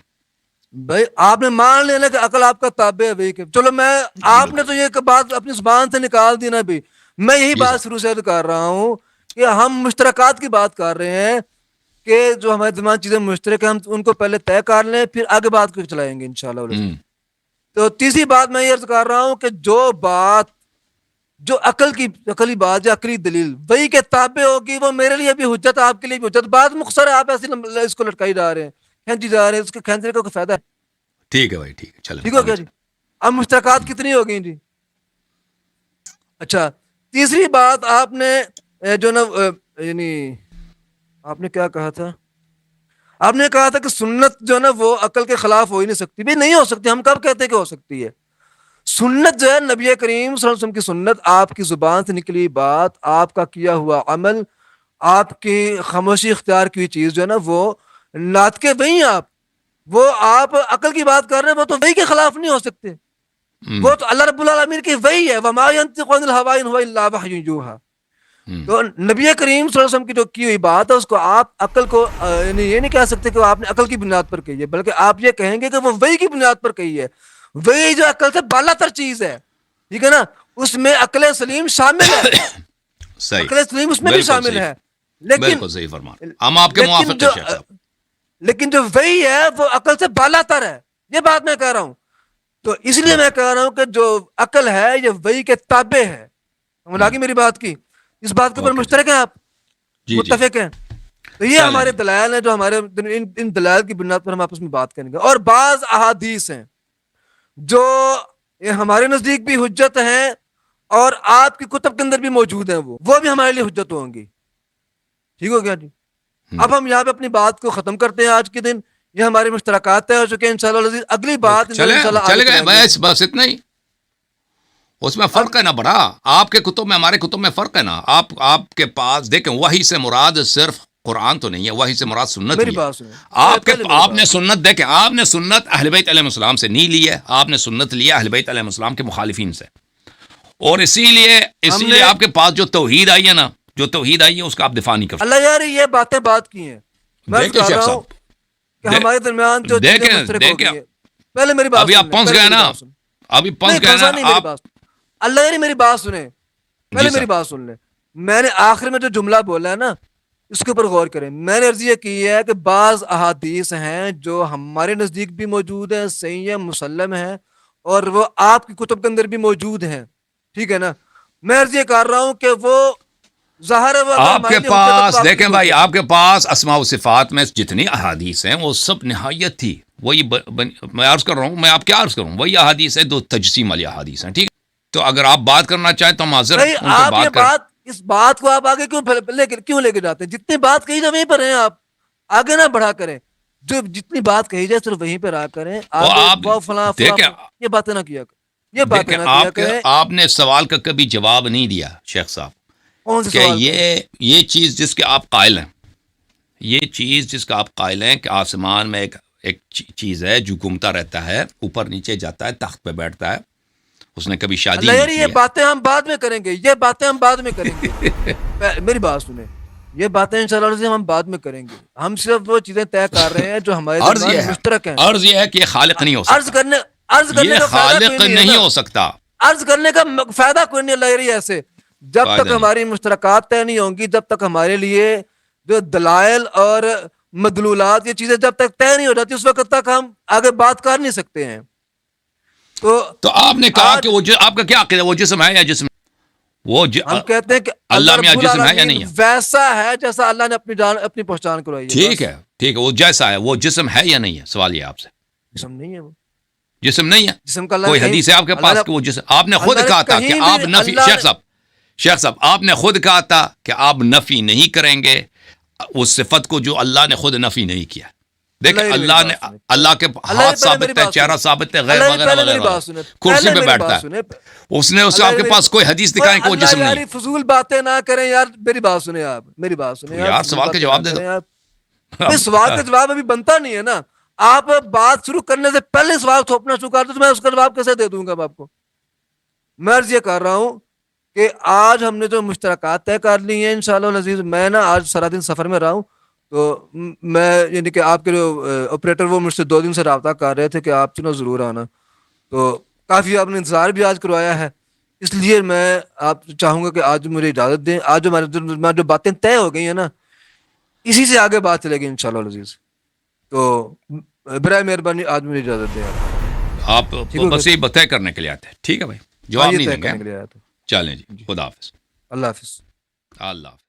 بھائی آپ نے مان لینا کہ عقل آپ کا تابع ہے. چلو میں آپ نے تو یہ بات اپنی زبان سے نکال دی نا بھی، میں یہی بات شروع سے کر رہا ہوں کہ ہم مشترکات کی بات کر رہے ہیں کہ جو ہمارے دماغ چیزیں مشترک ہیں ہم ان کو پہلے طے کر لیں، پھر آگے بات کو چلائیں گے انشاءاللہ. تو تیسری بات میں یہ عرض کر رہا ہوں کہ جو عقلی بات یا عقلی دلیل وہی کے تابع ہوگی وہ میرے لیے بھی حجت، آپ کے لیے بھی حجت. بات مختصر ہے، آپ ایسے اس کو لٹکائی جا رہے ہیں، کھینچی جا رہے ہیں، اس کے کھینچنے کا کوئی فائدہ ہے؟ ٹھیک ہے بھائی، ٹھیک ہے، چلیں. ٹھیک ہو گیا جی. اب مشترکات کتنی ہو گئی جی؟ اچھا تیسری بات آپ نے جو نا یعنی آپ نے کیا کہا تھا؟ آپ نے کہا تھا کہ سنت جو ہے نا وہ عقل کے خلاف ہو ہی نہیں سکتی. بھی نہیں ہو سکتی. ہم کب کہتے ہیں کہ ہو سکتی ہے؟ سنت جو ہے نبی کریم صلی اللہ علیہ وسلم کی سنت، آپ کی زبان سے نکلی بات، آپ کا کیا ہوا عمل، آپ کی خاموشی اختیار کی چیز جو ہے نا وہ نات کے وہی آپ، وہ آپ عقل کی بات کر رہے ہیں، وہ تو وہی کے خلاف نہیں ہو سکتے. وہ تو اللہ رب العالمین کی وہی ہے. وما ينطق عن الهوى ان هو الا وحی یوحى. تو نبی کریم صلی اللہ علیہ وسلم کی جو کی ہوئی بات ہے اس کو آپ عقل کو یعنی یہ نہیں کہہ سکتے کہ وہ آپ نے عقل کی بنیاد پر کہی ہے، بلکہ آپ یہ کہیں گے کہ وہ وہی کی بنیاد پر کہی ہے. وہی جو عقل سے بالا تر چیز ہے، ٹھیک ہے نا، اس میں عقل سلیم شامل ہے. صحیح، عقل سلیم اس میں بھی شامل ہے. لیکن بالکل صحیح فرما، ہم آپ کے موافق ہیں شیخ صاحب. لیکن جو وہی ہے وہ عقل سے بالا تر ہے. یہ بات میں کہہ رہا ہوں. تو اس لیے میں کہہ رہا ہوں کہ جو عقل ہے یہ وہی کے تابع ہے. لگی میری بات کی، اس بات کے اوپر مشترک ہیں، آپ متفق ہیں. تو یہ ہمارے دلائل ہیں جو ہمارے ان دلائل کی بنیاد پر ہم آپس میں بات کریں گے. اور بعض احادیث ہیں جو ہمارے نزدیک بھی حجت ہیں اور آپ کی کتب کے اندر بھی موجود ہیں، وہ بھی ہمارے لیے حجت ہوں گی. ٹھیک ہو گیا جی. اب ہم یہاں پہ اپنی بات کو ختم کرتے ہیں آج کے دن. یہ ہمارے مشترکات ہیں ہو چکے ہیں انشاءاللہ. اگلی بات چلے گئے بس اتنا ہی. اس میں فرق ہے نا بڑا. آپ کے کتب میں ہمارے کتب میں فرق ہے نا. آپ کے پاس دیکھیں وحی سے مراد صرف قرآن تو نہیں ہے، وحی سے مراد سنت بھی ہے. آپ نے سنت دیکھیں، آپ نے سنت اہل بیت علیہ السلام سے نہیں لی ہے، آپ نے سنت لیا اہل بیت علیہ السلام کے مخالفین سے. اور اسی لیے آپ کے پاس جو توحید آئی ہے نا، جو توحید آئی ہے اس کا آپ دفاع نہیں کرتے. اللہ یار یہ باتیں بات کی ہیں. دیکھیں شیخ صاحب کہ ہمارے درمیان جو دیکھیں پہلے میری بات ابھی آپ پہنچ گئے نا، ابھی پہنچ گئے نا آپ. اللہ یار میری بات سنیں، پہلے میری بات سن لیں. میں نے آخر میں جو جملہ بولا ہے نا اس کے اوپر غور کریں. میں نے عرض یہ کی ہے کہ بعض احادیث ہیں جو ہمارے نزدیک بھی موجود ہیں، صحیح ہے، مسلم ہے، اور وہ آپ کی کتب کے اندر بھی موجود ہیں. ٹھیک ہے نا. میں عرض یہ کر رہا ہوں کہ وہ ظاہر ہے آپ کے پاس دیکھیں بھائی، آپ کے پاس اسماء و صفات میں جتنی احادیث ہیں وہ سب نہایت تھی. وہی میں عرض کر رہا ہوں، میں آپ کیا عرض کروں، وہی احادیث ہے، دو تجسیم والی احادیث ہیں. ٹھیک، تو اگر آپ بات کرنا چاہیں تو ہم حاضر ہیں ان پہ بات کریں. اس بات کو آپ آگے کیوں لے کے جاتے ہیں؟ جتنی بات کہی جائے وہیں پر ہیں، آپ آگے نہ بڑھا کریں. جو جتنی بات کہی جائے صرف وہیں پہ رہا کریں. آپ فلاں یہ باتیں نہ کیا کریں، یہ باتیں نہ کیا کریں. آپ نے سوال کا کبھی جواب نہیں دیا شیخ صاحب کہ یہ چیز جس کے آپ قائل ہیں، یہ چیز جس کا آپ قائل ہیں کہ آسمان میں ایک چیز ہے جو گھومتا رہتا ہے، اوپر نیچے جاتا ہے، تخت پہ بیٹھتا ہے، اس نے کبھی شادی نہیں کی ہے. یہ باتیں ہم بعد میں کریں گے، یہ باتیں ہم بعد میں کریں گے. میری بات سنیں، یہ باتیں انشاءاللہ ہم بعد میں کریں گے. ہم صرف وہ چیزیں طے کر رہے ہیں جو ہمارے درمیان مشترک ہیں. عرض یہ ہے کہ یہ خالق نہیں ہو سکتا. یہ خالق نہیں ہو سکتا. عرض کرنے کا فائدہ کوئی نہیں. اللہ ایسے جب تک ہماری مشترکات طے نہیں ہوں گی، جب تک ہمارے لیے جو دلائل اور مدلولات یہ چیزیں جب تک طے نہیں ہو جاتی، اس وقت تک ہم آگے بات کر نہیں سکتے ہیں. تو آپ نے کہا کہ وہ آپ کا کیا عقیدہ ہے، وہ جسم ہے یا جسم؟ ہم کہتے ہیں کہ اللہ میں جسم ہے یا نہیں ہے؟ ویسا ہے جیسا اللہ نے اپنی پہچان کرائی ہے. ٹھیک ہے، ٹھیک ہے، وہ جیسا ہے وہ جسم ہے یا نہیں ہے؟ سوال یہ آپ سے. جسم نہیں ہے، وہ جسم نہیں ہے. جسم کا کوئی حدیث ہے آپ کے پاس کہ وہ جسم؟ آپ نے خود کہا تھا کہ آپ نفی، شیخ صاحب آپ نے خود کہا تھا کہ آپ نفی نہیں کریں گے اس صفت کو جو اللہ نے خود نفی نہیں کیا. دیکھ اللہ نے، اللہ کے ہاتھ ثابت ہے، چہرہ ثابت ہے، غیر وغیرہ وغیرہ، کرسی پہ بیٹھتا ہے. اس نے آپ کے پاس کوئی حدیث دکھائیں کہ وہ جسم نہیں ہے. فضول باتیں نہ کریں یار. میری بات سنیں آپ، میری بات سنیں یار. سوال کا جواب دے دو. سوال کا جواب ابھی بنتا نہیں ہے نا. آپ بات شروع کرنے سے پہلے سوال تھوپنا شروع کر دو تو میں اس کا جواب کیسے دے دوں گا آپ کو؟ میں عرض یہ کر رہا ہوں کہ آج ہم نے جو مشترکات طے کر لی ہیں انشاءاللہ العزیز. میں نا آج سارا دن سفر میں رہا ہوں، تو میں یعنی کہ آپ کے جو آپریٹر وہ مجھ سے 2 دن سے رابطہ کر رہے تھے کہ آپ چنو ضرور آنا. تو کافی آپ نے انتظار بھی آج کروایا ہے، اس لیے میں آپ چاہوں گا کہ آج مجھے اجازت دیں. آج جو باتیں طے ہو گئی ہیں نا اسی سے آگے بات چلے گی انشاءاللہ العزیز. تو برائے مہربانی آج مجھے اجازت دیں. آپ بس یہ طے کرنے کے لیے آتے ہیں. ٹھیک ہے بھائی، جواب نہیں دیں گے. چلیں جی، خدا حافظ. اللہ حافظ. اللہ حافظ.